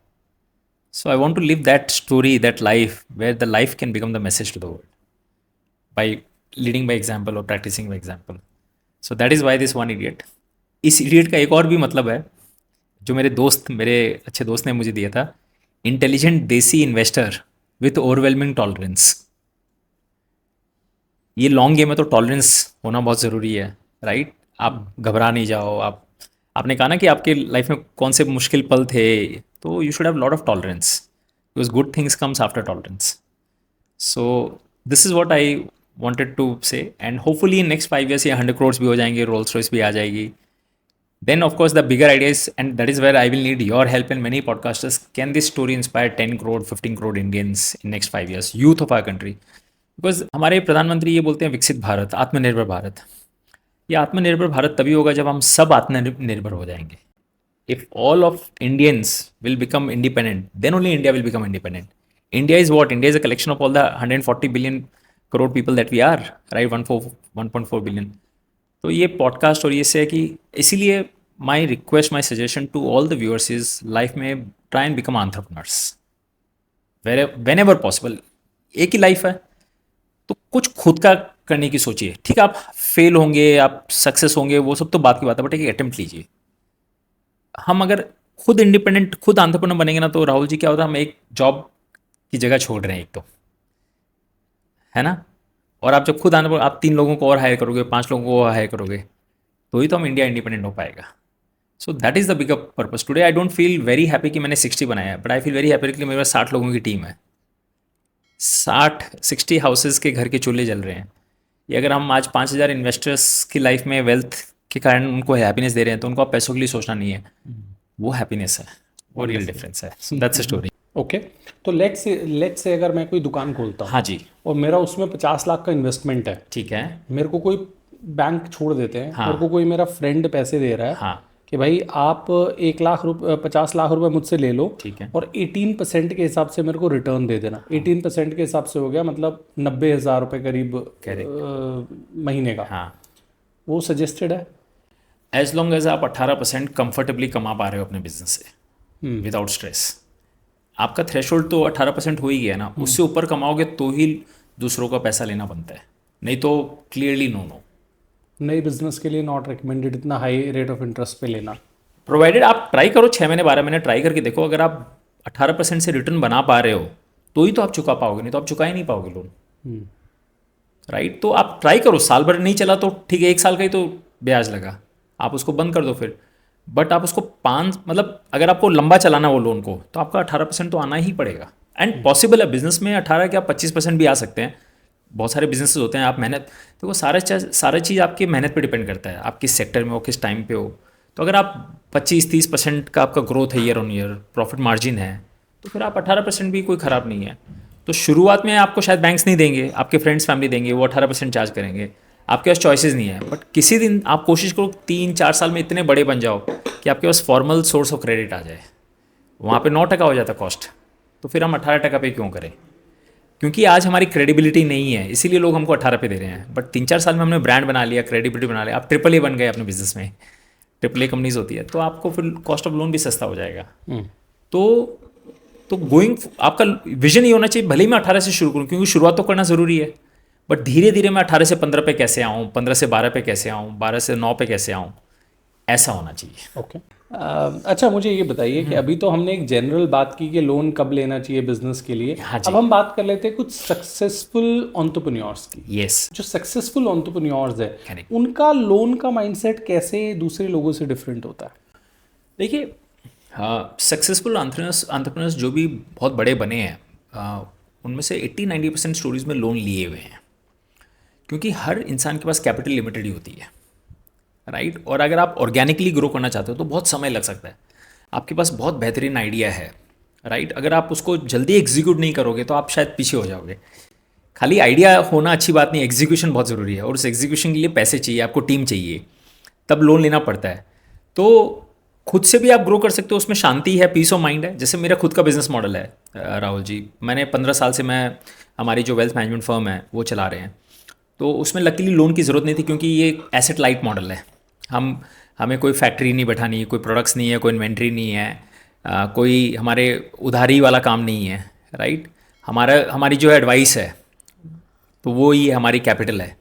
So I want to live that story, that life, where the life can become the message to the world by leading by example or practicing by example. So that is why this one idiot. इस idiot का एक और भी मतलब है जो मेरे अच्छे दोस्त ने मुझे दिया था, इंटेलिजेंट देसी इन्वेस्टर विथ ओवरवेलमिंग टॉलरेंस। ये लॉन्ग गेम है तो टॉलरेंस होना बहुत ज़रूरी है, राइट? आप घबरा नहीं जाओ। आपने कहा ना कि आपके लाइफ में कौन से मुश्किल पल थे, तो you should have lot of tolerance because good things comes after tolerance. So this is what I wanted to say, and hopefully in next 5 years ये 100 crores भी हो जाएंगे, रोल्स रॉयस भी आ जाएगी। Then, of course, the bigger idea is, and that is where I will need your help and many podcasters. Can this story inspire 10 crore, 15 crore Indians in next 5 years, youth of our country? Because हमारे प्रधानमंत्री ये बोलते हैं विकसित भारत, आत्मनिर्भर भारत। ये आत्मनिर्भर भारत तभी होगा जब हम सब आत्मनिर्भर हो जाएंगे। If all of Indians will become independent, then only India will become independent. India is what? India is a collection of all the 140 billion crore people that we are, right? 1.4 billion. तो ये podcast और ये से है कि इसीलिए my request, my suggestion to all the viewers is life में try and become entrepreneurs whenever possible. एक ही लाइफ है तो कुछ खुद का करने की सोचिए। ठीक है, आप फेल होंगे, आप सक्सेस होंगे, वो सब तो बात की बात है, बट एक अटेम्प्ट लीजिए। हम अगर खुद इंडिपेंडेंट, खुद एंटरप्रेन्योर बनेंगे ना, तो राहुल जी क्या होता है, हम एक जॉब की जगह छोड़ रहे हैं, एक तो है ना। और आप जब खुद आने पर आप 3 लोगों को और हायर करोगे, 5 लोगों को और हायर करोगे, तो ही तो हम इंडिया इंडिपेंडेंट हो पाएगा। So that is the bigger purpose today. I don't feel very happy कि मैंने 60 बनाया है, but I feel very happy कि मेरे पास 60 लोगों की टीम है। 60 हाउसेज के घर के चूल्हे जल रहे हैं। ये अगर हम आज 5,000 इन्वेस्टर्स की लाइफ में वेल्थ के कारण उनको हैप्पीनेस दे रहे हैं, तो उनको आप पैसों के लिए सोचना नहीं है, वो हैप्पीनेस है, वो रियल डिफरेंस है। So that's a story. Okay, तो लेट्स से अगर मैं कोई दुकान खोलता हूँ, हाँ जी, और मेरा उसमें 50 लाख का इन्वेस्टमेंट है, ठीक है। मेरे को कोई बैंक छोड़ देते हैं, हाँ। मेरे को कोई मेरा फ्रेंड पैसे दे रहा है हाँ, कि भाई आप 50 लाख रुपए मुझसे ले लो, ठीक है। और 18% के हिसाब से मेरे को रिटर्न दे देना। 18% के हिसाब से हो गया मतलब 90,000 रुपये करीब महीने का। हाँ, वो सजेस्टेड है एज लॉन्ग एज आप 18% कंफर्टेबली कमा पा रहे हो अपने बिजनेस से विदाउट स्ट्रेस। आपका थ्रेशोल्ड तो 18% हो ही गया ना, उससे ऊपर कमाओगे तो ही दूसरों का पैसा लेना बनता है, नहीं तो क्लियरली नो। नई बिजनेस के लिए नॉट रिकमेंडेड इतना हाई रेट ऑफ इंटरेस्ट पे लेना। प्रोवाइडेड आप ट्राई करो, 6 महीने 12 महीने ट्राई करके देखो। अगर आप 18% से रिटर्न बना पा रहे हो तो ही तो आप चुका पाओगे, नहीं तो आप चुका ही नहीं पाओगे लोन, राइट। तो आप ट्राई करो, साल भर नहीं चला तो ठीक है, 1 साल का ही तो ब्याज लगा, आप उसको बंद कर दो फिर। बट आप उसको 5 मतलब अगर आपको लंबा चलाना वो लोन को, तो आपका 18% तो आना ही पड़ेगा। एंड पॉसिबल है बिजनेस में 18 क्या 25% भी आ सकते हैं। बहुत सारे बिजनेसेस होते हैं, आप मेहनत देखो, सारा चीज़ आपकी मेहनत पे डिपेंड करता है, आप किस सेक्टर में हो, किस टाइम पे हो। तो अगर आप 25-30% का आपका ग्रोथ है year on year, profit margin है, तो फिर आप 18% भी कोई ख़राब नहीं है। तो शुरुआत में आपको शायद बैंक्स नहीं देंगे, आपके फ्रेंड्स फैमिली देंगे, वो 18% चार्ज करेंगे, आपके पास चॉइसेस नहीं है। बट किसी दिन आप कोशिश करो 3-4 साल में इतने बड़े बन जाओ कि आपके पास फॉर्मल सोर्स ऑफ क्रेडिट आ जाए। वहाँ पे 9% हो जाता कॉस्ट, तो फिर हम 18% पे क्यों करें? क्योंकि आज हमारी क्रेडिबिलिटी नहीं है, इसीलिए लोग हमको 18 पे दे रहे हैं। बट 3-4 साल में हमने ब्रांड बना लिया, क्रेडिबिलिटी बना लिया, आप AAA बन गए अपने बिजनेस में, AAA कंपनीज होती है, तो आपको फिर कॉस्ट ऑफ लोन भी सस्ता हो जाएगा। तो गोइंग आपका विजन ये होना चाहिए, भले ही मैं 18 से शुरू करूँ, क्योंकि शुरुआत तो करना ज़रूरी है, बट धीरे धीरे मैं 18 से 15 पे कैसे आऊँ, 15 से 12 पे कैसे आऊँ, 12 से 9 पे कैसे आऊँ, ऐसा होना चाहिए। ओके। अच्छा, मुझे ये बताइए कि अभी तो हमने एक जनरल बात की कि लोन कब लेना चाहिए बिजनेस के लिए। हाँ जी। अब हम बात कर लेते हैं कुछ सक्सेसफुल एंटरप्रेन्योर्स की। यस, जो सक्सेसफुल एंटरप्रेन्योर्स है, Correct. उनका लोन का माइंडसेट कैसे दूसरे लोगों से डिफरेंट होता है? देखिए, हाँ, सक्सेसफुल एंटरप्रेन्योर्स जो भी बहुत बड़े बने हैं, उनमें से 80-90% स्टोरीज में लोन लिए हुए हैं, क्योंकि हर इंसान के पास कैपिटल लिमिटेड ही होती है, राइट। और अगर आप ऑर्गेनिकली ग्रो करना चाहते हो तो बहुत समय लग सकता है। आपके पास बहुत बेहतरीन आइडिया है, राइट, अगर आप उसको जल्दी एग्जीक्यूट नहीं करोगे तो आप शायद पीछे हो जाओगे। खाली आइडिया होना अच्छी बात नहीं, एग्जीक्यूशन बहुत ज़रूरी है, और उस एग्जीक्यूशन के लिए पैसे चाहिए, आपको टीम चाहिए, तब लोन लेना पड़ता है। तो खुद से भी आप ग्रो कर सकते हो, उसमें शांति है, पीस ऑफ माइंड है। जैसे मेरा खुद का बिजनेस मॉडल है राहुल जी, मैंने 15 साल से मैं हमारी जो वेल्थ मैनेजमेंट फर्म है वो चला रहे हैं, तो उसमें लकीली लोन की ज़रूरत नहीं थी, क्योंकि ये एसेट लाइट मॉडल है। हमें कोई फैक्ट्री नहीं बैठानी, कोई प्रोडक्ट्स नहीं है, कोई इन्वेंट्री नहीं है, कोई हमारे उधारी वाला काम नहीं है, राइट। हमारी जो एडवाइस है तो वो ही हमारी कैपिटल है,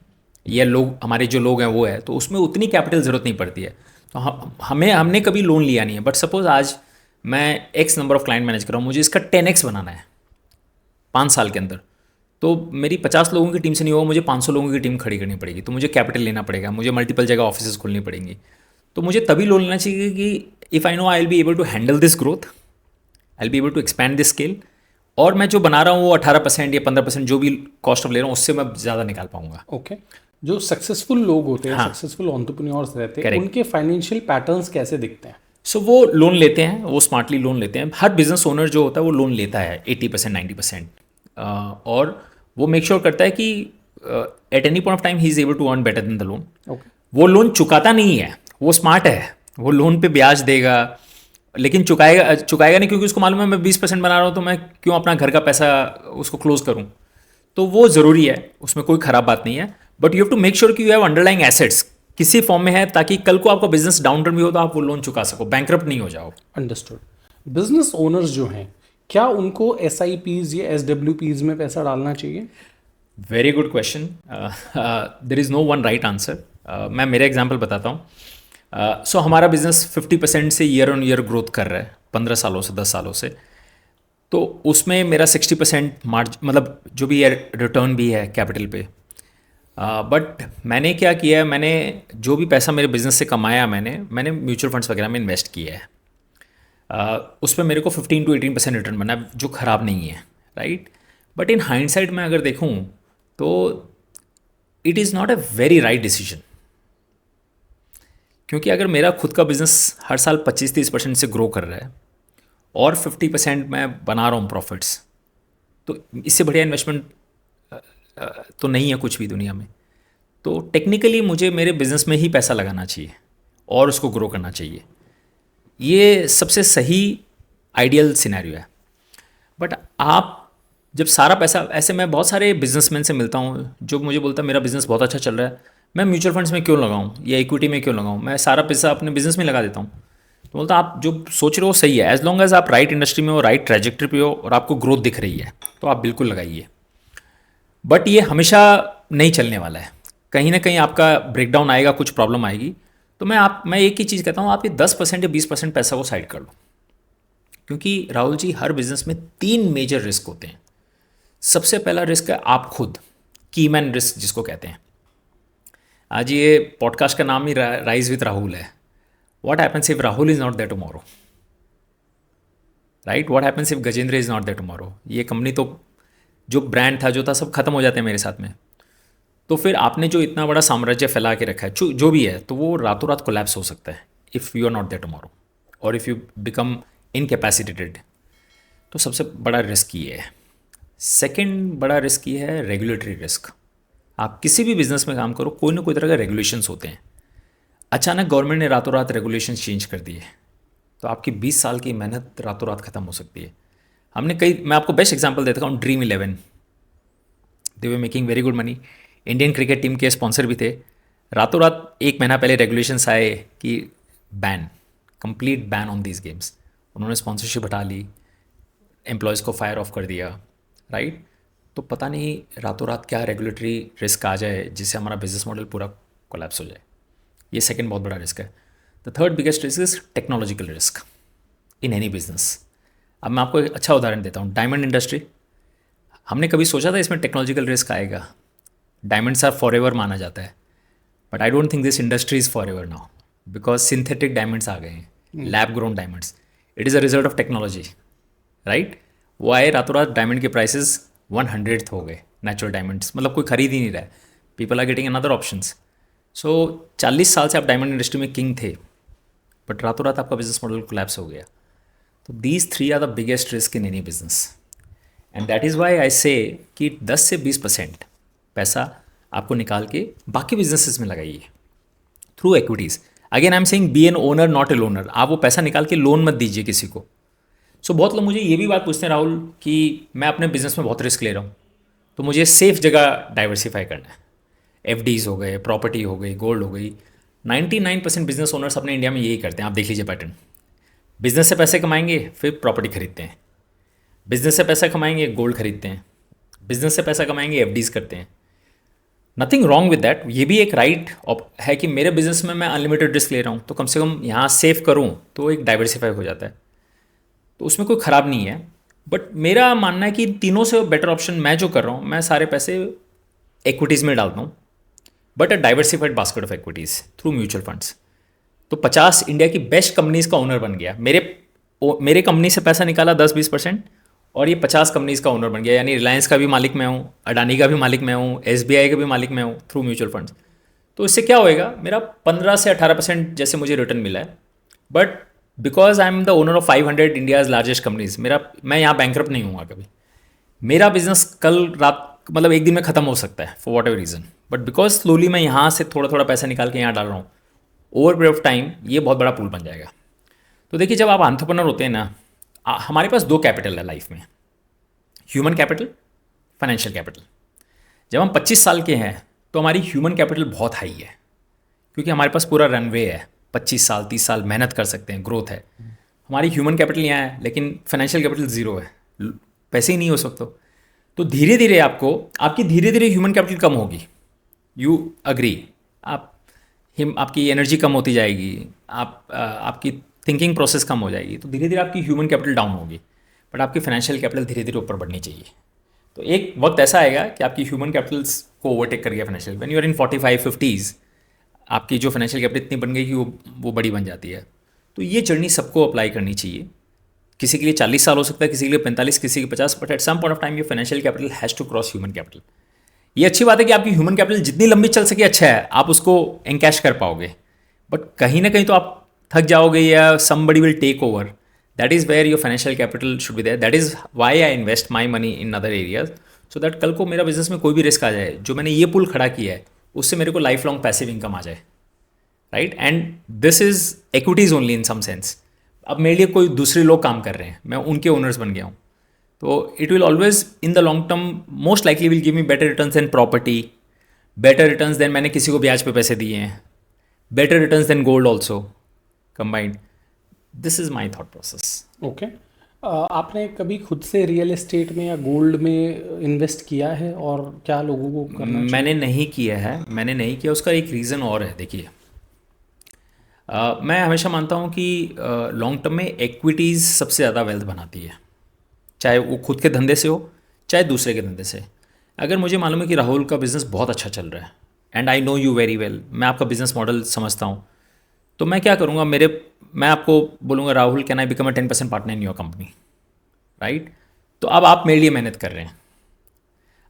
ये लोग हमारे जो लोग हैं वो है, तो उसमें उतनी कैपिटल ज़रूरत नहीं पड़ती है। तो हमने कभी लोन लिया नहीं है, बट सपोज आज मैं x number of client manage कर रहा हूँ, मुझे इसका 10x बनाना है 5 साल के अंदर, तो मेरी 50 लोगों की टीम से नहीं होगा, मुझे 500 लोगों की टीम खड़ी करनी पड़ेगी, तो मुझे कैपिटल लेना पड़ेगा, मुझे मल्टीपल जगह ऑफिसेज खोलनी पड़ेंगी। तो मुझे तभी लोन लेना चाहिए कि if I know I will be able to handle this growth, I will be able to expand this scale, और मैं जो बना रहा हूँ वो 18% या 15% जो भी कॉस्ट ऑफ ले रहा हूँ उससे मैं ज़्यादा निकाल पाऊंगा। ओके। जो सक्सेसफुल लोग होते हैं, हाँ, सक्सेसफुल एंटरप्रेन्योर्स रहते हैं, करेक्ट। उनके फाइनेंशियल पैटर्न्स कैसे दिखते हैं? सो वो लोन लेते हैं, वो स्मार्टली लोन लेते हैं। हर बिजनेस ओनर जो होता है वो लोन लेता है 80% 90%, और वो मेक श्योर करता है कि at any point of time he is able to earn better than the loan. Okay. वो लोन चुकाता नहीं है, वो स्मार्ट है, वो लोन पे ब्याज देगा लेकिन चुकाएगा नहीं, क्योंकि उसको मालूम है मैं 20% बना रहा हूँ तो मैं क्यों अपना घर का पैसा उसको क्लोज करूँ। तो वो ज़रूरी है, उसमें कोई ख़राब बात नहीं है, but you have to make sure कि यू हैव अंडरलाइंग एसेट्स किसी फॉर्म में है, ताकि कल को आपका बिजनेस डाउनटर्न भी हो तो आप वो लोन चुका सको, बैंकरप्ट नहीं हो जाओ। अंडरस्टूड। बिजनेस ओनर्स जो हैं, क्या उनको SIPs या SWPs में पैसा डालना चाहिए? Very good question. There is no one right answer. मैं मेरा एग्जाम्पल बताता हूँ। सो हमारा बिजनेस 50% से ईयर ऑन ईयर ग्रोथ कर रहा है 15 सालों से 10 सालों से, तो उसमें मेरा 60% मतलब जो भी है रिटर्न भी है कैपिटल पे। बट मैंने क्या किया है, मैंने जो भी पैसा मेरे बिजनेस से कमाया मैंने म्यूचुअल फंड्स वगैरह में इन्वेस्ट किया है। उस पर मेरे को 15 to 18% रिटर्न बना है, जो ख़राब नहीं है, राइट। बट इन हाइंडसाइड में अगर देखूँ तो it is not a very right decision, क्योंकि अगर मेरा खुद का बिजनेस हर साल 25-30% से ग्रो कर रहा है और 50% मैं बना रहा हूँ प्रॉफिट्स, तो इससे बढ़िया इन्वेस्टमेंट तो नहीं है कुछ भी दुनिया में। तो टेक्निकली मुझे मेरे बिजनेस में ही पैसा लगाना चाहिए और उसको ग्रो करना चाहिए, ये सबसे सही आइडियल सिनेरियो है। बट आप जब सारा पैसा, ऐसे मैं बहुत सारे बिजनेसमैन से मिलता हूँ जो मुझे बोलता है मेरा बिजनेस बहुत अच्छा चल रहा है, मैं म्यूचुअल फंड्स में क्यों लगाऊं या इक्विटी में क्यों लगाऊं, मैं सारा पैसा अपने बिजनेस में लगा देता हूँ। तो बोलता आप जो सोच रहे हो सही है, एज लॉन्ग एज आप राइट इंडस्ट्री में हो, राइट ट्रैजेक्टरी पे हो और आपको ग्रोथ दिख रही है तो आप बिल्कुल लगाइए। बट ये हमेशा नहीं चलने वाला है, कहीं ना कहीं आपका ब्रेकडाउन आएगा, कुछ प्रॉब्लम आएगी। तो मैं एक ही चीज़ कहता हूँ, आप ये 10% या 20% पैसा वो साइड कर लो, क्योंकि राहुल जी हर बिजनेस में 3 मेजर रिस्क होते हैं। सबसे पहला रिस्क है आप खुद, कीमैन रिस्क जिसको कहते हैं। आज ये पॉडकास्ट का नाम ही राइज विथ राहुल है। What happens if Rahul is not there tomorrow, right. What happens if Gajendra is not there tomorrow, ये कंपनी तो जो ब्रांड था जो था सब खत्म हो जाते हैं मेरे साथ में। तो फिर आपने जो इतना बड़ा साम्राज्य फैला के रखा है जो भी है, तो वो रातों रात कोलैप्स हो सकता है if you are not there tomorrow और इफ़ यू बिकम इनकैपेसिटेटेड। तो सबसे बड़ा रिस्क ये है। सेकेंड बड़ा रिस्क ये है रेगुलेटरी रिस्क। आप किसी भी बिजनेस में काम करो, कोई ना कोई तरह के रेगुलेशंस होते हैं। अचानक गवर्नमेंट ने रातों रात रेगुलेशंस चेंज कर दिए तो आपकी 20 साल की मेहनत रातों रात खत्म हो सकती है। मैं आपको बेस्ट एग्जांपल देता हूँ, dream 11, they were making very good money, Indian cricket team के स्पॉन्सर भी थे। रातों रात 1 महीना पहले रेगुलेशंस आए कि complete ban on these games, उन्होंने स्पॉन्सरशिप हटा ली, एम्प्लॉयज़ को फायर ऑफ कर दिया, राइट। तो पता नहीं रातों रात क्या रेगुलेटरी रिस्क आ जाए जिससे हमारा बिजनेस मॉडल पूरा कोलैप्स हो जाए। ये सेकंड बहुत बड़ा रिस्क है। The third biggest risk is technological risk in any business. अब मैं आपको एक अच्छा उदाहरण देता हूँ, डायमंड इंडस्ट्री। हमने कभी सोचा था इसमें टेक्नोलॉजिकल रिस्क आएगा? डायमंड्स आर फॉर एवर माना जाता है, but I don't think this industry is forever now, because synthetic diamonds आ गए हैं, lab grown diamonds. It is a result of technology, right. वो आए रातों रात, डायमंड के प्राइसेस 100th हो गए, नेचुरल डायमंड्स, मतलब कोई खरीद ही नहीं रहा है, people are getting another options. So 40 साल से आप डायमंड इंडस्ट्री में किंग थे, बट रातों रात आपका बिजनेस मॉडल कोलैप्स हो गया। तो these 3 are the biggest risk in any business, and that is why I say कि 10 से 20% पैसा आपको निकाल के बाकी बिजनेसेस में लगाइए through equities. Again I am saying be an owner not a loner. आप वो पैसा निकाल के लोन मत दीजिए किसी को। सो बहुत लोग मुझे ये भी बात पूछते हैं, राहुल, कि मैं अपने बिजनेस में बहुत रिस्क ले रहा हूँ, तो मुझे सेफ जगह डाइवर्सिफाई करना है। FDs हो गए, प्रॉपर्टी हो गई, गोल्ड हो गई। 99% बिजनेस ओनर्स अपने इंडिया में यही करते हैं, आप देख लीजिए पैटर्न। बिजनेस से पैसे कमाएंगे फिर प्रॉपर्टी खरीदते हैं, बिजनेस से पैसा कमाएंगे गोल्ड खरीदते हैं, बिजनेस से पैसा कमाएंगे एफडीज करते हैं। नथिंग रॉन्ग विद दैट, ये भी एक राइट है कि मेरे बिजनेस में मैं अनलिमिटेड रिस्क ले रहा हूँ तो कम से कम यहाँ सेव करूँ तो एक डाइवर्सिफाई हो जाता है, तो उसमें कोई ख़राब नहीं है। बट मेरा मानना है कि तीनों से बेटर ऑप्शन मैं जो कर रहा हूँ, मैं सारे पैसे इक्विटीज़ में डालता हूँ, but a diversified basket of equities through mutual funds. तो 50 इंडिया की बेस्ट कंपनीज़ का ओनर बन गया, मेरे कंपनी से पैसा निकाला 10-20%, और ये 50 कंपनीज़ का ओनर बन गया, यानी रिलायंस का भी मालिक मैं हूँ, अडानी का भी मालिक मैं हूँ, एसबीआई का भी मालिक मैं हूँ थ्रू म्यूचुअल फंड्स। तो इससे क्या होएगा, मेरा 15 से 18% जैसे मुझे रिटर्न मिला है, but because I am the owner of 500 India's largest companies, मैं यहाँ बैंकरप्ट नहीं हूँगा कभी। मेरा बिजनेस कल रात मतलब एक दिन में ख़त्म हो सकता है for what ever reason, but because slowly मैं यहाँ से थोड़ा थोड़ा पैसा निकाल के यहाँ डाल रहा हूँ, ओवर पीरियड ऑफ टाइम ये बहुत बड़ा पूल बन जाएगा। तो देखिए, जब आप एंटरप्रेन्योर होते हैं ना, हमारे पास 2 कैपिटल है लाइफ में, ह्यूमन कैपिटल, फाइनेंशियल कैपिटल। जब हम 25 साल के हैं तो हमारी ह्यूमन कैपिटल बहुत हाई है, क्योंकि हमारे पास पूरा रनवे है, 25 साल 30 साल मेहनत कर सकते हैं, ग्रोथ है। हमारी ह्यूमन कैपिटल यहाँ है, लेकिन फाइनेंशियल कैपिटल ज़ीरो है, पैसे ही नहीं हो सकते। तो धीरे धीरे आपकी धीरे धीरे ह्यूमन कैपिटल कम होगी, यू अग्री? आपकी एनर्जी कम होती जाएगी, आपकी थिंकिंग प्रोसेस कम हो जाएगी, तो धीरे धीरे आपकी ह्यूमन कैपिटल डाउन होगी, बट आपकी फाइनेंशियल कैपिटल धीरे धीरे ऊपर बढ़नी चाहिए। तो एक वक्त ऐसा आएगा कि आपकी ह्यूमन कैपिटल्स को ओवरटेक कर गया financial. When you are in 45-50s, आपकी जो फाइनेंशियल कैपिटल इतनी बन गई कि वो बड़ी बन जाती है। तो ये जर्नी सबको अप्लाई करनी चाहिए। किसी के लिए 40 साल हो सकता है, किसी के लिए 45, किसी के 50, but at some point of time ये financial capital has to cross human capital. ये अच्छी बात है कि आपकी ह्यूमन कैपिटल जितनी लंबी चल सके अच्छा है, आप उसको एनकैश कर पाओगे, बट कहीं ना कहीं तो आप थक जाओगे या somebody will take over. That is where your financial capital should be there. That is why I invest my money in other areas, so that कल को मेरा बिजनेस में कोई भी रिस्क आ जाए, जो मैंने ये पुल खड़ा किया है उससे मेरे को लाइफ लॉन्ग पैसिव इनकम आ जाए, right? And this is equities only in some sense. अब मेरे लिए कोई दूसरे लोग काम कर रहे हैं, मैं उनके ओनर्स बन गया हूँ, तो it will always in the long term most likely will give me better returns than property, better returns than मैंने किसी को ब्याज पे पैसे दिए हैं, better returns than gold also combined. This is my thought process. Okay, आपने कभी खुद से रियल एस्टेट में या गोल्ड में इन्वेस्ट किया है, और क्या लोगों को करना चाहिए? मैंने नहीं किया है, मैंने नहीं किया। उसका एक रीज़न और है। देखिए, मैं हमेशा मानता हूँ कि लॉन्ग टर्म में एक्विटीज़ सबसे ज़्यादा वेल्थ बनाती है, चाहे वो खुद के धंधे से हो चाहे दूसरे के धंधे से। अगर मुझे मालूम है कि राहुल का बिज़नेस बहुत अच्छा चल रहा है, and I know you very well, मैं आपका बिज़नेस मॉडल समझता हूँ, तो मैं क्या करूँगा, मैं आपको बोलूँगा Rahul can I become a 10% partner in your company, right? तो अब आप मेरे लिए मेहनत कर रहे हैं।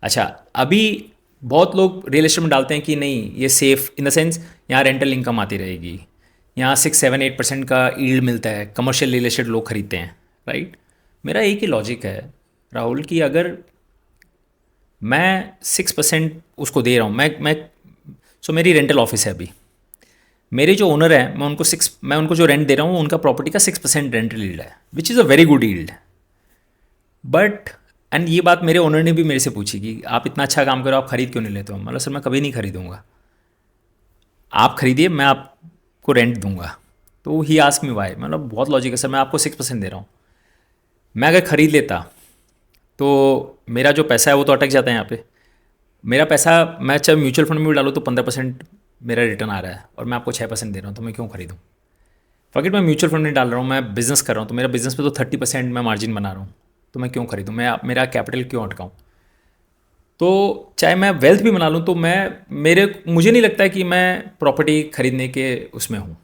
अच्छा, अभी बहुत लोग रियल एस्टेट में डालते हैं कि नहीं ये सेफ़ इन द सेंस यहाँ रेंटल इनकम आती रहेगी, यहाँ 6-7-8% का ईल्ड मिलता है, कमर्शियल रियल एस्टेट लोग खरीदते हैं, राइट? मेरा एक ही लॉजिक है राहुल कि अगर मैं 6% उसको दे रहा हूँ, सो मेरी रेंटल ऑफिस है अभी, मेरे जो ओनर हैं मैं उनको जो रेंट दे रहा हूँ उनका प्रॉपर्टी का 6% रेंटल यील्ड है, which is a very good yield. But and ये बात मेरे ओनर ने भी मेरे से पूछी कि आप इतना अच्छा काम करो, आप खरीद क्यों नहीं लेते हो? मतलब सर मैं कभी नहीं खरीदूंगा, आप खरीदिए, मैं आपको रेंट दूंगा। तो ही आस्क मी वाई, मतलब बहुत लॉजिक है सर, मैं आपको 6% दे रहा हूँ, मैं अगर ख़रीद लेता तो मेरा जो पैसा है वो तो अटक जाता है यहाँ पे। मेरा पैसा मैं चाहे म्यूचुअल फंड में भी डालूँ तो 15% मेरा रिटर्न आ रहा है, और मैं आपको 6% दे रहा हूँ, तो मैं क्यों खरीदूँ? फॉरगेट, मैं म्यूचुअल फंड में डाल रहा हूँ, मैं बिज़नेस कर रहा हूँ, तो मेरा बिज़नेस पे तो 30% मैं मार्जिन बना रहा हूँ, तो मैं क्यों खरीदूँ? मेरा कैपिटल क्यों अटकाऊँ? तो चाहे मैं वेल्थ भी बना लूँ तो मुझे नहीं लगता है कि मैं प्रॉपर्टी खरीदने के उसमें हूँ।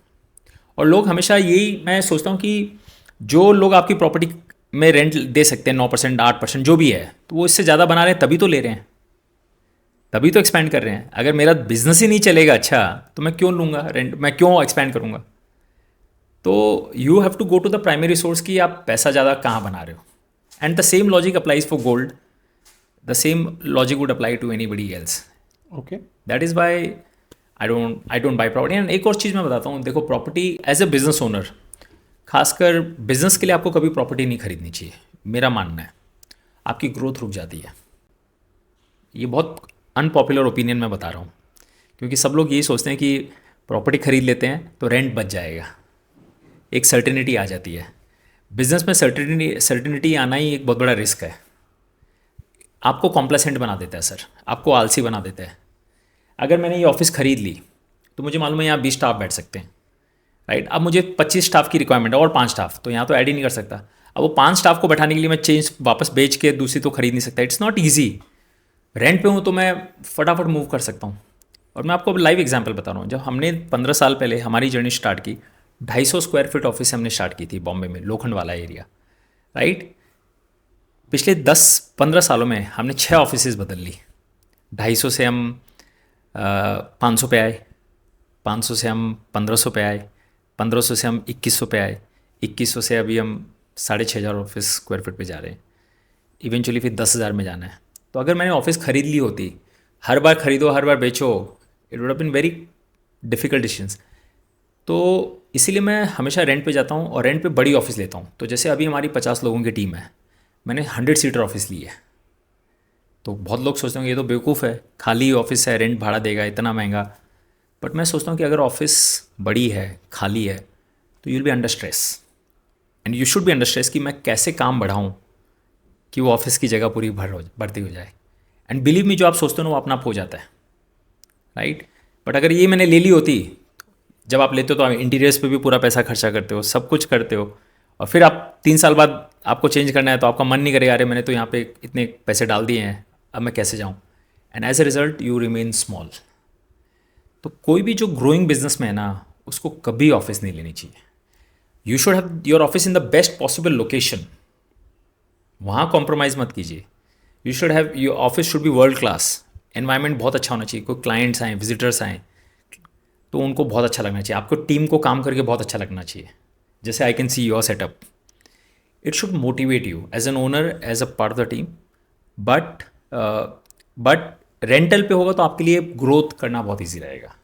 और लोग हमेशा यही, मैं सोचता हूँ कि जो लोग आपकी प्रॉपर्टी में रेंट दे सकते हैं 9%, 8%, जो भी है, तो वो इससे ज़्यादा बना रहे हैं, तभी तो ले रहे हैं, तभी तो एक्सपैंड कर रहे हैं। अगर मेरा बिजनेस ही नहीं चलेगा अच्छा, तो मैं क्यों लूँगा रेंट, मैं क्यों एक्सपैंड करूँगा? तो you have to go to the primary source कि आप पैसा ज़्यादा कहाँ बना रहे हो। And the same logic applies for gold, the same logic would apply to anybody else. Okay, that is why I don't buy property. And एक और चीज़ मैं बताता हूँ, देखो property as a business owner, खासकर बिजनेस के लिए आपको कभी प्रॉपर्टी नहीं खरीदनी चाहिए, मेरा मानना है। आपकी ग्रोथ रुक जाती है। ये बहुत अनपॉपुलर ओपिनियन मैं बता रहा हूँ, क्योंकि सब लोग यही सोचते हैं कि प्रॉपर्टी खरीद लेते हैं तो रेंट बच जाएगा, एक सर्टेनिटी आ जाती है। बिजनेस में सर्टेनिटी आना ही एक बहुत बड़ा रिस्क है। आपको कॉम्प्लेसेंट बना देता है सर, आपको आलसी बना देता है। अगर मैंने ये ऑफिस ख़रीद ली तो मुझे मालूम है यहाँ 20 स्टाफ बैठ सकते हैं, राइट। अब मुझे 25 स्टाफ की रिक्वायरमेंट है और 5 स्टाफ, तो यहाँ तो ऐड ही नहीं कर सकता। अब वो 5 स्टाफ को बैठाने के लिए मैं चेंज वापस बेच के दूसरी तो खरीद नहीं सकता। It's not easy. रेंट पे हूँ तो मैं फटाफट मूव कर सकता हूँ। और मैं आपको लाइव एग्जांपल बता रहा हूँ, जब हमने 15 साल पहले हमारी जर्नी स्टार्ट की, 250 स्क्वायर फीट ऑफिस हमने स्टार्ट की थी बॉम्बे में, लोखंड वाला एरिया, राइट। पिछले 10-15 सालों में हमने 6 ऑफिसेज बदल ली। 250 से हम 500 पे आए, 500 से हम 1500 पे आए, 1500 से हम 2100 पे आए, 2100 से अभी हम 6500 ऑफिस स्क्वायर फीट पे जा रहे हैं। इवेंचुअली फिर 10,000 में जाना है। तो अगर मैंने ऑफिस ख़रीद ली होती, हर बार ख़रीदो हर बार बेचो, it would have been very difficult decisions. तो इसीलिए मैं हमेशा रेंट पे जाता हूँ और रेंट पे बड़ी ऑफिस लेता हूँ। तो जैसे अभी हमारी 50 लोगों की टीम है, मैंने 100 सीटर ऑफिस ली है। तो बहुत लोग सोचते होंगे ये तो बेवकूफ़ है, खाली ऑफिस है, रेंट भाड़ा देगा इतना महंगा। बट मैं सोचता हूँ कि अगर ऑफिस बड़ी है, खाली है, तो you will be under stress and you should be under stress कि मैं कैसे काम बढ़ाऊँ कि वो ऑफिस की जगह पूरी भरती हो जाए। एंड बिलीव मी, जो आप सोचते हो ना वो अपना आप हो जाता है, राइट। बट अगर ये मैंने ले ली होती, जब आप लेते हो तो आप इंटीरियर्स पे भी पूरा पैसा खर्चा करते हो, सब कुछ करते हो, और फिर आप 3 साल बाद आपको चेंज करना है तो आपका मन नहीं करेगा, अरे मैंने तो यहाँ पे इतने पैसे डाल दिए हैं, अब मैं कैसे जाऊँ। And as a result you remain small. तो कोई भी जो ग्रोइंग बिजनेस में है ना, उसको कभी ऑफिस नहीं लेनी चाहिए। You should have your office in the best possible location, वहाँ कॉम्प्रोमाइज़ मत कीजिए। You should have your office should be world class, environment बहुत अच्छा होना चाहिए। कोई क्लाइंट्स आएँ, विजिटर्स आएँ तो उनको बहुत अच्छा लगना चाहिए, आपको टीम को काम करके बहुत अच्छा लगना चाहिए। जैसे I can see your setup, it should motivate you as an owner, as a part of the team. But rental पे होगा तो आपके लिए ग्रोथ करना बहुत ईजी रहेगा।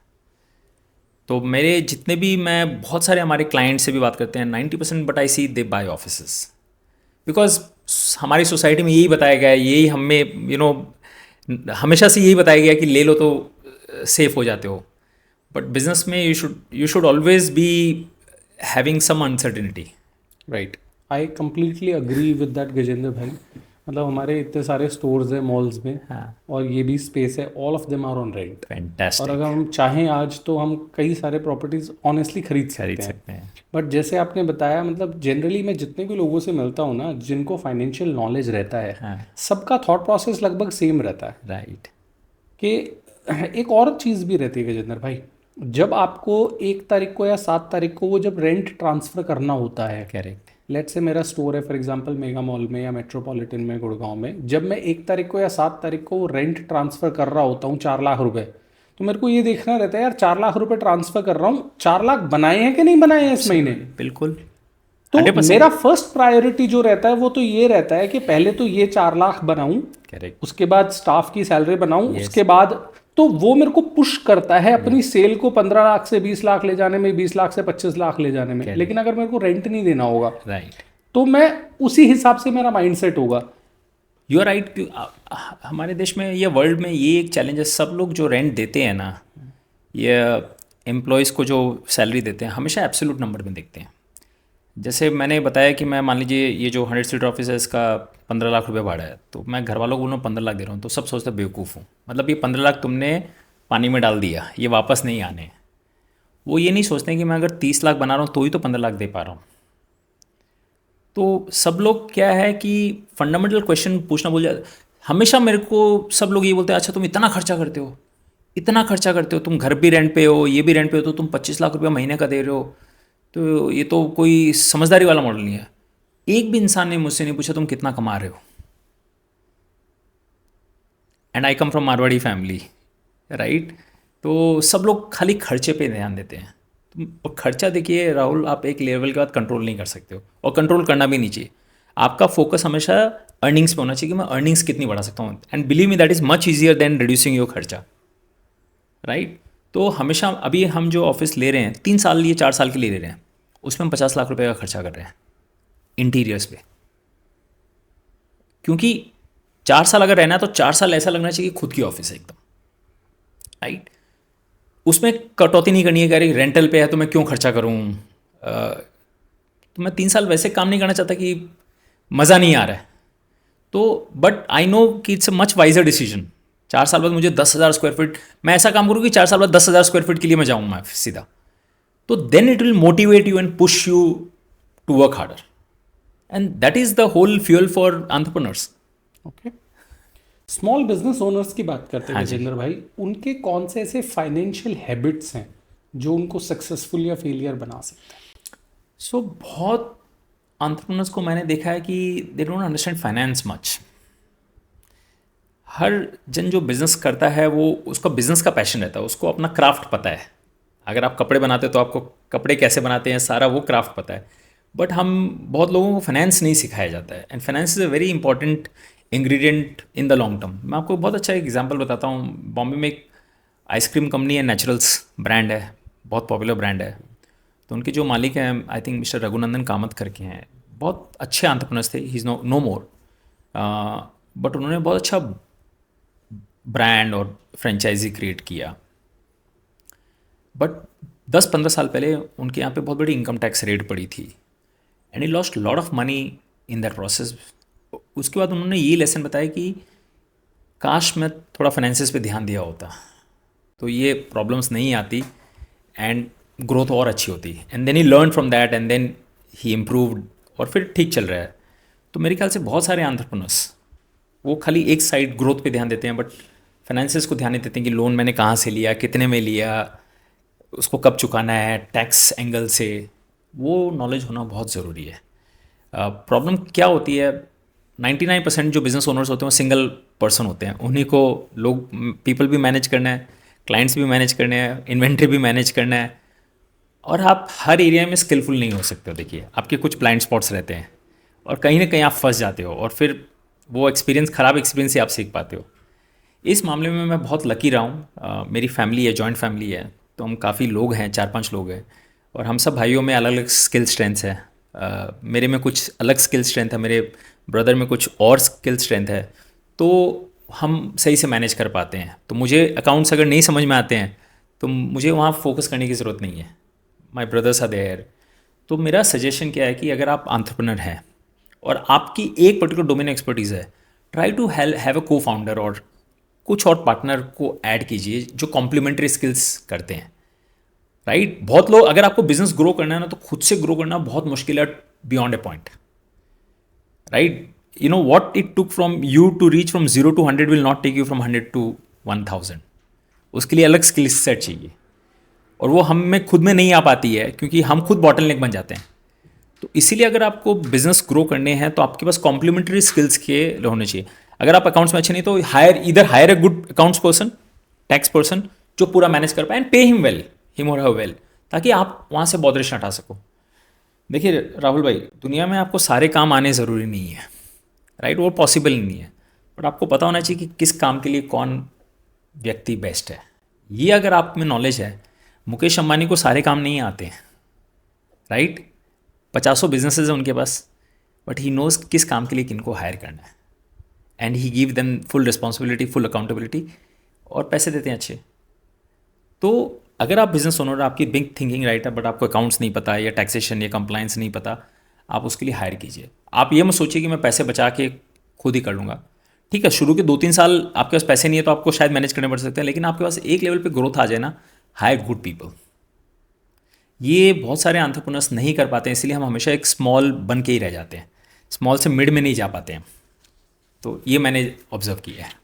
तो मेरे जितने भी, मैं बहुत सारे हमारे क्लाइंट से भी बात करते हैं, 90% but I see they buy offices, because हमारी सोसाइटी में यही बताया गया है, यही हमें हमेशा से यही बताया गया कि ले लो तो सेफ हो जाते हो। बट बिजनेस में you should always be having some uncertainty, right. I completely agree with that Gajendra भाई। मतलब हमारे इतने सारे स्टोर्स हैं मॉल्स में, हाँ, और ये भी स्पेस है, all of them are on rent. और फैंटास्टिक, अगर हम चाहें आज तो हम कई सारे प्रॉपर्टीज ऑनेस्टली खरीद सकते हैं। बट जैसे आपने बताया, मतलब जनरली मैं जितने भी लोगों से मिलता हूँ ना, जिनको फाइनेंशियल नॉलेज रहता है, हाँ, सबका थॉट प्रोसेस लगभग सेम रहता है। राइट। कि एक और चीज़ भी रहती है गजेंद्र भाई, जब आपको 1 तारीख को या 7 तारीख को वो जब रेंट ट्रांसफ़र करना होता है, करेक्ट। लेट से मेरा स्टोर है फॉर एग्जांपल मेगा मॉल में या मेट्रोपॉलिटन में गुड़गांव में, जब मैं 1 तारीख को या 7 तारीख को रेंट ट्रांसफ़र कर रहा होता हूँ 4 लाख रुपए, तो मेरे को ये देखना रहता है यार 4 लाख रुपए ट्रांसफ़र कर रहा हूँ, 4 लाख बनाए हैं कि नहीं बनाए हैं इस महीने। बिल्कुल। तो 100%। मेरा फर्स्ट प्रायोरिटी जो रहता है वो तो ये रहता है कि पहले तो ये 4 लाख बनाऊं, करेक्ट। उसके बाद स्टाफ की सैलरी बनाऊं, Yes. उसके बाद तो वो मेरे को पुश करता है अपनी सेल को 15 लाख से 20 लाख ले जाने में, 20 लाख से 25 लाख ले जाने में। लेकिन अगर मेरे को रेंट नहीं देना होगा, राइट, तो मैं उसी हिसाब से मेरा माइंडसेट होगा। You are right. हमारे देश में या वर्ल्ड में ये एक चैलेंज है, सब लोग जो रेंट देते हैं ना, ये एम्प्लॉयज़ को जो सैलरी देते हैं, हमेशा एब्सोल्यूट नंबर में देखते हैं। जैसे मैंने बताया कि मैं मान लीजिए ये जो 100 सीटर ऑफिस है इसका 15 लाख रुपए भाड़ा है, तो मैं घर वालों को बोलूँ 15 लाख दे रहा हूँ, तो सब सोचते बेवकूफ़ हूँ, मतलब ये 15 लाख तुमने पानी में डाल दिया, ये वापस नहीं आने। वो ये नहीं सोचते कि मैं अगर 30 लाख बना रहा हूँ तो ही तो 15 लाख दे पा रहा हूँ। तो सब लोग क्या है कि फंडामेंटल क्वेश्चन पूछना भूल जाते। हमेशा मेरे को सब लोग ये बोलते हैं, अच्छा तुम इतना खर्चा करते हो, इतना खर्चा करते हो, तुम घर भी रेंट पे हो, ये भी रेंट पे हो, तो तुम 25 लाख रुपया महीने का दे रहे हो, तो ये तो कोई समझदारी वाला मॉडल नहीं है। एक भी इंसान ने मुझसे नहीं पूछा तुम कितना कमा रहे हो। And I come from Marwari family, right. तो सब लोग खाली खर्चे पे ध्यान देते हैं। और खर्चा देखिए राहुल, आप एक लेवल के बाद कंट्रोल नहीं कर सकते हो, और कंट्रोल करना भी नहीं चाहिए। आपका फोकस हमेशा अर्निंग्स पे होना चाहिए कि मैं अर्निंग्स कितनी बढ़ा सकता हूँ। And believe me that is much easier than reducing your खर्चा, राइट। तो हमेशा अभी हम जो ऑफिस ले रहे हैं 3 साल या 4 साल के लिए ले रहे हैं, उसमें हम 50 लाख रुपए का खर्चा कर रहे हैं इंटीरियर्स पे। क्योंकि 4 साल अगर रहना है तो 4 साल ऐसा लगना चाहिए कि खुद की ऑफिस है एकदम, राइट। उसमें कटौती नहीं करनी है कि अरे रेंटल पे है तो मैं क्यों खर्चा करूँ, तो मैं 3 साल वैसे काम नहीं करना चाहता कि मज़ा नहीं आ रहा है। तो बट आई नो कि it's a much wiser decision. 4 साल बाद मुझे 10,000 स्क्वायर फीट, मैं ऐसा काम करूँ कि 4 साल बाद 10,000 स्क्वायर फीट के लिए मैं जाऊँ मैं सीधा, तो then it will motivate you and push you to work harder, and that is the whole fuel for entrepreneurs. Okay, small business owners की बात करते हैं हाँ जी। गजेंद्र भाई, उनके कौन से ऐसे फाइनेंशियल हैबिट्स हैं जो उनको सक्सेसफुल या फेलियर बना सकते हैं? सो बहुत एंटरप्रेन्योर्स को मैंने देखा है कि they don't understand finance much. हर जन जो बिज़नेस करता है वो उसका बिज़नेस का पैशन रहता है, उसको अपना क्राफ्ट पता है। अगर आप कपड़े बनाते हो तो आपको कपड़े कैसे बनाते हैं सारा वो क्राफ्ट पता है, बट हम बहुत लोगों को फाइनेंस नहीं सिखाया जाता है, and finance is a very important ingredient in the long term. मैं आपको बहुत अच्छा एग्जांपल बताता हूँ। बॉम्बे में एक आइसक्रीम कंपनी है, नेचुरल्स ब्रांड है, बहुत पॉपुलर ब्रांड है। तो उनके जो मालिक हैं, I think mister Raghunandan Kamath करके हैं, बहुत अच्छे एंटरप्रेन्योर्स थे। He is no more, but उन्होंने बहुत अच्छा ब्रांड और फ्रेंचाइजी क्रिएट किया। बट 10-15 साल पहले उनके यहाँ पे बहुत बड़ी इनकम टैक्स रेट पड़ी थी, and he lost lot of money in that process. उसके बाद उन्होंने ये लेसन बताया कि काश मैं थोड़ा फाइनेंसिस पे ध्यान दिया होता तो ये प्रॉब्लम्स नहीं आती एंड ग्रोथ और अच्छी होती। And then he learn from that and then he improved, और फिर ठीक चल रहा है। तो मेरे ख्याल से बहुत सारे एंटरप्रेन्योर्स वो खाली एक साइड ग्रोथ पे ध्यान देते हैं, बट फाइनेंसिस को ध्यान नहीं देते हैं कि लोन मैंने कहाँ से लिया, कितने में लिया, उसको कब चुकाना है, टैक्स एंगल से। वो नॉलेज होना बहुत ज़रूरी है। प्रॉब्लम क्या होती है, 99% जो बिज़नेस ओनर्स होते हैं वो सिंगल पर्सन होते हैं। उन्हीं को लोग पीपल भी मैनेज करना है, क्लाइंट्स भी मैनेज करने हैं, इन्वेंट्री भी मैनेज करना है, और आप हर एरिया में स्किलफुल नहीं हो सकते हो। देखिए आपके कुछ ब्लाइंड स्पॉट्स रहते हैं और कहीं ना कहीं आप फंस जाते हो, और फिर वो एक्सपीरियंस, ख़राब एक्सपीरियंस से आप सीख पाते हो। इस मामले में मैं बहुत लकी रहा हूँ। मेरी फैमिली है, जॉइंट फैमिली है, तो हम काफ़ी लोग हैं, 4-5 लोग हैं, और हम सब भाइयों में अलग अलग स्किल स्ट्रेंथ्स हैं। मेरे में कुछ अलग स्किल स्ट्रेंथ है, मेरे ब्रदर में कुछ और स्किल स्ट्रेंथ है, तो हम सही से मैनेज कर पाते हैं। तो मुझे अकाउंट्स अगर नहीं समझ में आते हैं तो मुझे वहाँ फोकस करने की ज़रूरत नहीं है, माई ब्रदर्स आर देयर। तो मेरा सजेशन क्या है कि अगर आप एंटरप्रेन्योर हैं और आपकी एक पर्टिकुलर डोमेन एक्सपर्टीज़ है, ट्राई टू हैव अ को फाउंडर और कुछ और पार्टनर को ऐड कीजिए जो कॉम्प्लीमेंट्री स्किल्स करते हैं, राइट। बहुत लोग, अगर आपको बिजनेस ग्रो करना है ना, तो खुद से ग्रो करना बहुत मुश्किल है beyond a point, right. You know what it took from you to reach from 0 to 100 will not take you from 100 to 1000। उसके लिए अलग स्किल सेट चाहिए, और वो हम में खुद में नहीं आ पाती है क्योंकि हम खुद बॉटलनेक बन जाते हैं। तो इसीलिए अगर आपको बिजनेस ग्रो करने हैं तो आपके पास कॉम्प्लीमेंट्री स्किल्स के होने चाहिए। अगर आप अकाउंट्स में अच्छे नहीं तो higher a good accounts person, tax person, जो पूरा मैनेज कर पाए, and pay him well, him और हर वेल, ताकि आप वहाँ से बॉदरेशन हटा सको। देखिए राहुल भाई, दुनिया में आपको सारे काम आने ज़रूरी नहीं है, राइट, वो पॉसिबल नहीं है, बट आपको पता होना चाहिए कि किस काम के लिए कौन व्यक्ति बेस्ट है। ये अगर आप में नॉलेज है, मुकेश अंबानी को सारे काम नहीं आते हैं, राइट, 50 बिजनेसेस हैं उनके पास, बट ही नोज़ किस काम के लिए किनको हायर करना है, and he give them full responsibility, full accountability, और पैसे देते हैं अच्छे। तो अगर आप बिजनेस ओनर, आपकी बिग थिंकिंग राइट है, बट आपको अकाउंट्स नहीं पता या टैक्सेशन या कंप्लायंस नहीं पता, आप उसके लिए हायर कीजिए। आप ये मत सोचिए कि मैं पैसे बचा के खुद ही कर लूँगा। ठीक है, शुरू के 2-3 साल आपके पास पैसे नहीं है तो आपको शायद मैनेज करने पड़ सकते हैं, लेकिन आपके पास एक लेवल पे ग्रोथ आ जाए ना, हायर गुड पीपल। ये बहुत सारे एंटरप्रेन्योर्स नहीं कर पाते हैं, इसलिए हम हमेशा एक स्मॉल बन के ही रह जाते हैं, स्मॉल से मिड में नहीं जा पाते हैं। तो ये मैंने ऑब्जर्व किया है।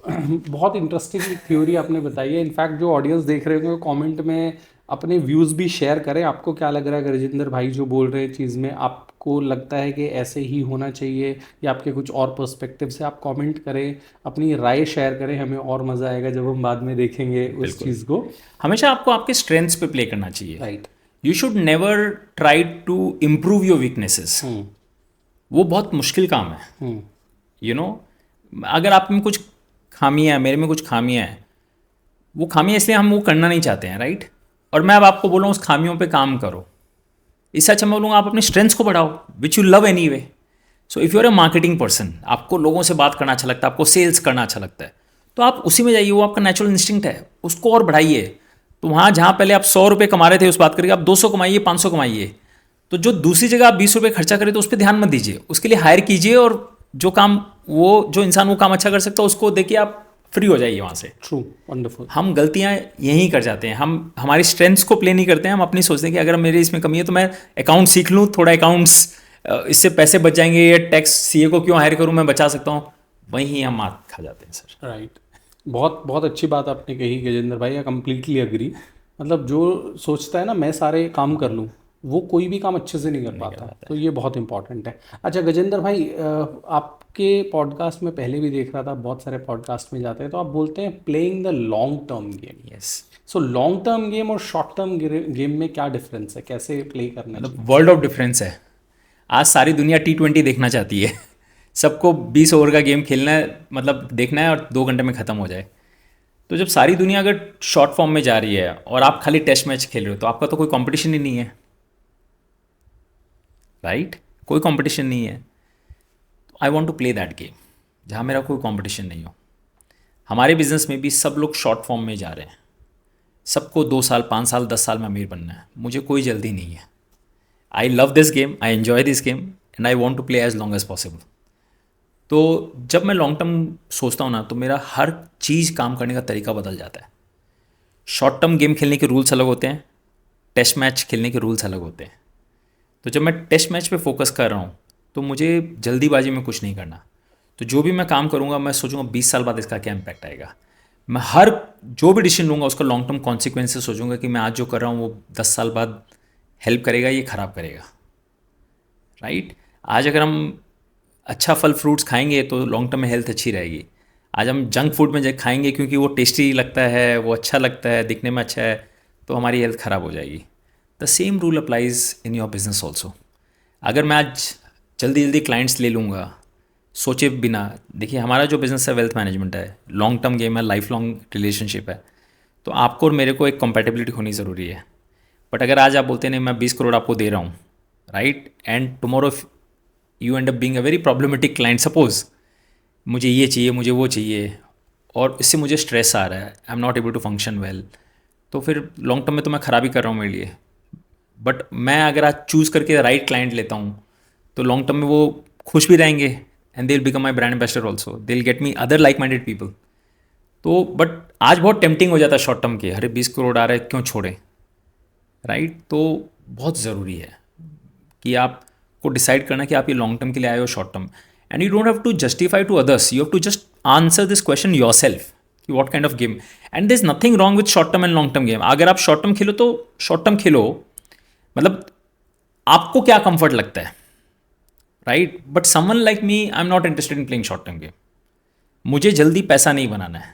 बहुत इंटरेस्टिंग थ्योरी आपने बताई है। इनफैक्ट जो ऑडियंस देख रहे होंगे कमेंट में अपने व्यूज़ भी शेयर करें। आपको क्या लग रहा है गजेंद्र भाई जो बोल रहे हैं चीज़ में, आपको लगता है कि ऐसे ही होना चाहिए या आपके कुछ और पर्सपेक्टिव से, आप कमेंट करें, अपनी राय शेयर करें। हमें और मज़ा आएगा जब हम बाद में देखेंगे उस चीज़ को। हमेशा आपको आपके स्ट्रेंथ्स पे प्ले करना चाहिए, right. You should never try to improve your weaknesses. वो बहुत मुश्किल काम है। यू नो, अगर आप में कुछ खामियाँ हैं, मेरे में कुछ खामियाँ हैं, वो खामियाँ इसलिए हम वो करना नहीं चाहते हैं, राइट। और मैं अब आपको बोलूँ उस खामियों पे काम करो, इससे अच्छा मैं बोलूँगा आप अपने स्ट्रेंथ्स को बढ़ाओ, which you love anyway. So if you are a marketing person, आपको लोगों से बात करना अच्छा लगता है, आपको सेल्स करना अच्छा लगता है, तो आप उसी में जाइए, वो आपका नेचुरल इंस्टिंक्ट है, उसको और बढ़ाइए। तो वहाँ जहाँ पहले आप 100 रुपये कमा रहे थे उस बात करके आप 200 कमाइए, 500 कमाइए, तो जो दूसरी जगह आप 20 रुपये खर्चा करें तो उस पर ध्यान मत दीजिए, उसके लिए हायर कीजिए, और जो काम वो जो इंसान वो काम अच्छा कर सकता है उसको देखिए, आप फ्री हो जाइए वहाँ से। True, wonderful. हम गलतियाँ यहीं कर जाते हैं, हम हमारी स्ट्रेंथ्स को प्ले नहीं करते हैं, हम अपनी सोचते हैं कि अगर मेरे इसमें कमी है तो मैं अकाउंट सीख लूँ, थोड़ा अकाउंट्स, इससे पैसे बच जाएंगे, ये टैक्स सीए को क्यों हायर करूँ, मैं बचा सकता हूँ, वहीं हम मात खा जाते हैं सर। राइट। बहुत बहुत अच्छी बात आपने कही गजेंद्र भाई, आई कम्प्लीटली अग्री। मतलब जो सोचता है ना मैं सारे काम कर लूँ, वो कोई भी काम अच्छे से नहीं कर पाता, तो ये बहुत इंपॉर्टेंट है। अच्छा गजेंद्र भाई, आपके पॉडकास्ट में पहले भी देख रहा था, बहुत सारे पॉडकास्ट में जाते हैं तो आप बोलते हैं playing the long term game. Yes, so long term game और शॉर्ट टर्म गेम में क्या डिफरेंस है, कैसे प्ले करना चाहिए? मतलब वर्ल्ड ऑफ डिफरेंस है। आज सारी दुनिया T20 देखना चाहती है, सबको 20 ओवर का गेम खेलना है, मतलब देखना है और 2 घंटे में ख़त्म हो जाए। तो जब सारी दुनिया अगर शॉर्ट फॉर्म में जा रही है और आप खाली टेस्ट मैच खेल रहे हो, तो आपका तो कोई कंपटीशन ही नहीं है, राइट? कोई कंपटीशन नहीं है। I want to play that game जहाँ मेरा कोई कंपटीशन नहीं हो। हमारे बिजनेस में भी सब लोग शॉर्ट फॉर्म में जा रहे हैं, सबको 2 साल 5 साल 10 साल में अमीर बनना है। मुझे कोई जल्दी नहीं है। I love this game, I enjoy this game and I want to play as long as possible. तो जब मैं लॉन्ग टर्म सोचता हूँ ना, तो मेरा हर चीज़ काम करने का तरीका बदल जाता है। शॉर्ट टर्म गेम खेलने के रूल्स अलग होते हैं, टेस्ट मैच खेलने के रूल्स अलग होते हैं। तो जब मैं टेस्ट मैच पे फोकस कर रहा हूँ तो मुझे जल्दीबाजी में कुछ नहीं करना। तो जो भी मैं काम करूँगा मैं सोचूंगा 20 साल बाद इसका क्या इम्पैक्ट आएगा। मैं हर जो भी डिसीजन लूँगा उसका लॉन्ग टर्म कॉन्सिक्वेंसेस सोचूंगा कि मैं आज जो कर रहा हूँ वो 10 साल बाद हेल्प करेगा, ये ख़राब करेगा, राइट? आज अगर हम अच्छा फल फ्रूट्स खाएंगे तो लॉन्ग टर्म में हेल्थ अच्छी रहेगी। आज हम जंक फूड में खाएंगे क्योंकि वो टेस्टी लगता है, वो अच्छा लगता है, दिखने में अच्छा है, तो हमारी हेल्थ ख़राब हो जाएगी। The same rule applies in your business also. अगर मैं आज जल्दी जल्दी क्लाइंट्स ले लूँगा सोचे बिना, देखिए हमारा जो बिज़नेस है वेल्थ मैनेजमेंट है, लॉन्ग टर्म गेम है, लाइफ लॉन्ग रिलेशनशिप है, तो आपको और मेरे को एक कंपैटिबिलिटी होनी ज़रूरी है। बट अगर आज आप बोलते नहीं मैं 20 करोड़ आपको दे रहा हूँ, right, and tomorrow you and up being a very problematic client, suppose मुझे ये चाहिए, मुझे वो चाहिए, और इससे मुझे स्ट्रेस आ रहा है, I am not able to function well, तो फिर लॉन्ग टर्म में तो मैं खराबी कर रहा हूँ मेरे लिए। बट मैं अगर आज चूज़ करके राइट क्लाइंट लेता हूँ तो लॉन्ग टर्म में वो खुश भी रहेंगे and they will become my brand ambassador also, they will get me other like minded people. तो बट आज बहुत टेम्पटिंग हो जाता है शॉर्ट टर्म के, अरे 20 करोड़ आ रहा है क्यों छोड़ें, राइट? तो बहुत ज़रूरी है कि आपको डिसाइड करना कि आप ये लॉन्ग टर्म के लिए आए हो short term, and you don't have to justify to others, you have to just answer this question yourself कि what kind of game, and there is nothing wrong with short term and long term game. अगर आप short term खेलो तो short term खेलो, मतलब आपको क्या comfort लगता है, right? But someone like me, I am not interested in playing short term game. मुझे जल्दी पैसा नहीं बनाना है,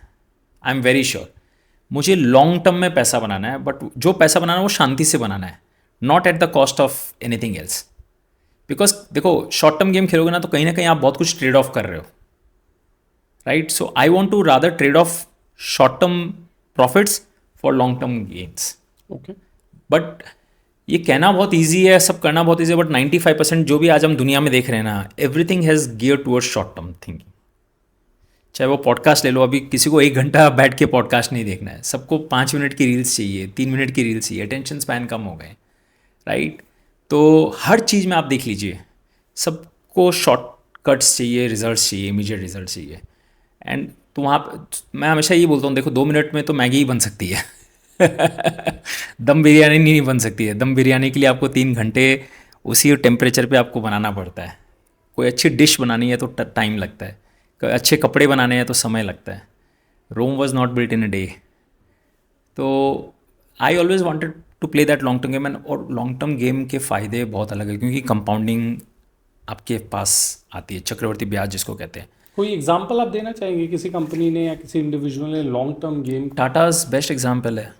आई एम वेरी श्योर। मुझे लॉन्ग टर्म में पैसा बनाना है, बट जो पैसा बनाना है वो शांति से बनाना है, not at the cost of anything else. Because देखो शॉर्ट टर्म गेम खेलोगे ना तो कहीं ना कहीं आप बहुत कुछ ट्रेड ऑफ कर रहे हो, right? So I want to rather trade off short term profits for long term gains. Okay. But ये कहना बहुत ईजी है, सब करना बहुत ईजी है, बट 95% जो भी आज हम दुनिया में देख रहे हैं ना, everything has gear towards short term thinking. चाहे वो पॉडकास्ट ले लो, अभी किसी को 1 घंटा बैठ के पॉडकास्ट नहीं देखना है, सबको 5 मिनट की रील्स चाहिए, 3 मिनट की रील्स चाहिए, अटेंशन स्पैन कम हो गए, राइट? तो हर चीज़ में आप देख लीजिए, सबको शॉर्टकट्स चाहिए, रिजल्ट्स चाहिए, इमीडिएट रिजल्ट चाहिए। एंड तो वहाँ मैं हमेशा ये बोलता हूँ, देखो 2 मिनट में तो मैगी ही बन सकती है दम बिरयानी नहीं बन सकती है। दम बिरयानी के लिए आपको 3 घंटे उसी टेम्परेचर पे आपको बनाना पड़ता है। कोई अच्छी डिश बनानी है तो टाइम लगता है, कोई अच्छे कपड़े बनाने हैं तो समय लगता है। Rome was not built in a day. तो I always wanted to play that long term game, and और लॉन्ग टर्म गेम के फ़ायदे बहुत अलग है क्योंकि कंपाउंडिंग आपके पास आती है, चक्रवर्ती ब्याज जिसको कहते हैं। कोई एग्जांपल आप देना चाहेंगे किसी कंपनी ने या किसी इंडिविजुअल ने long term game? Tatas best example है।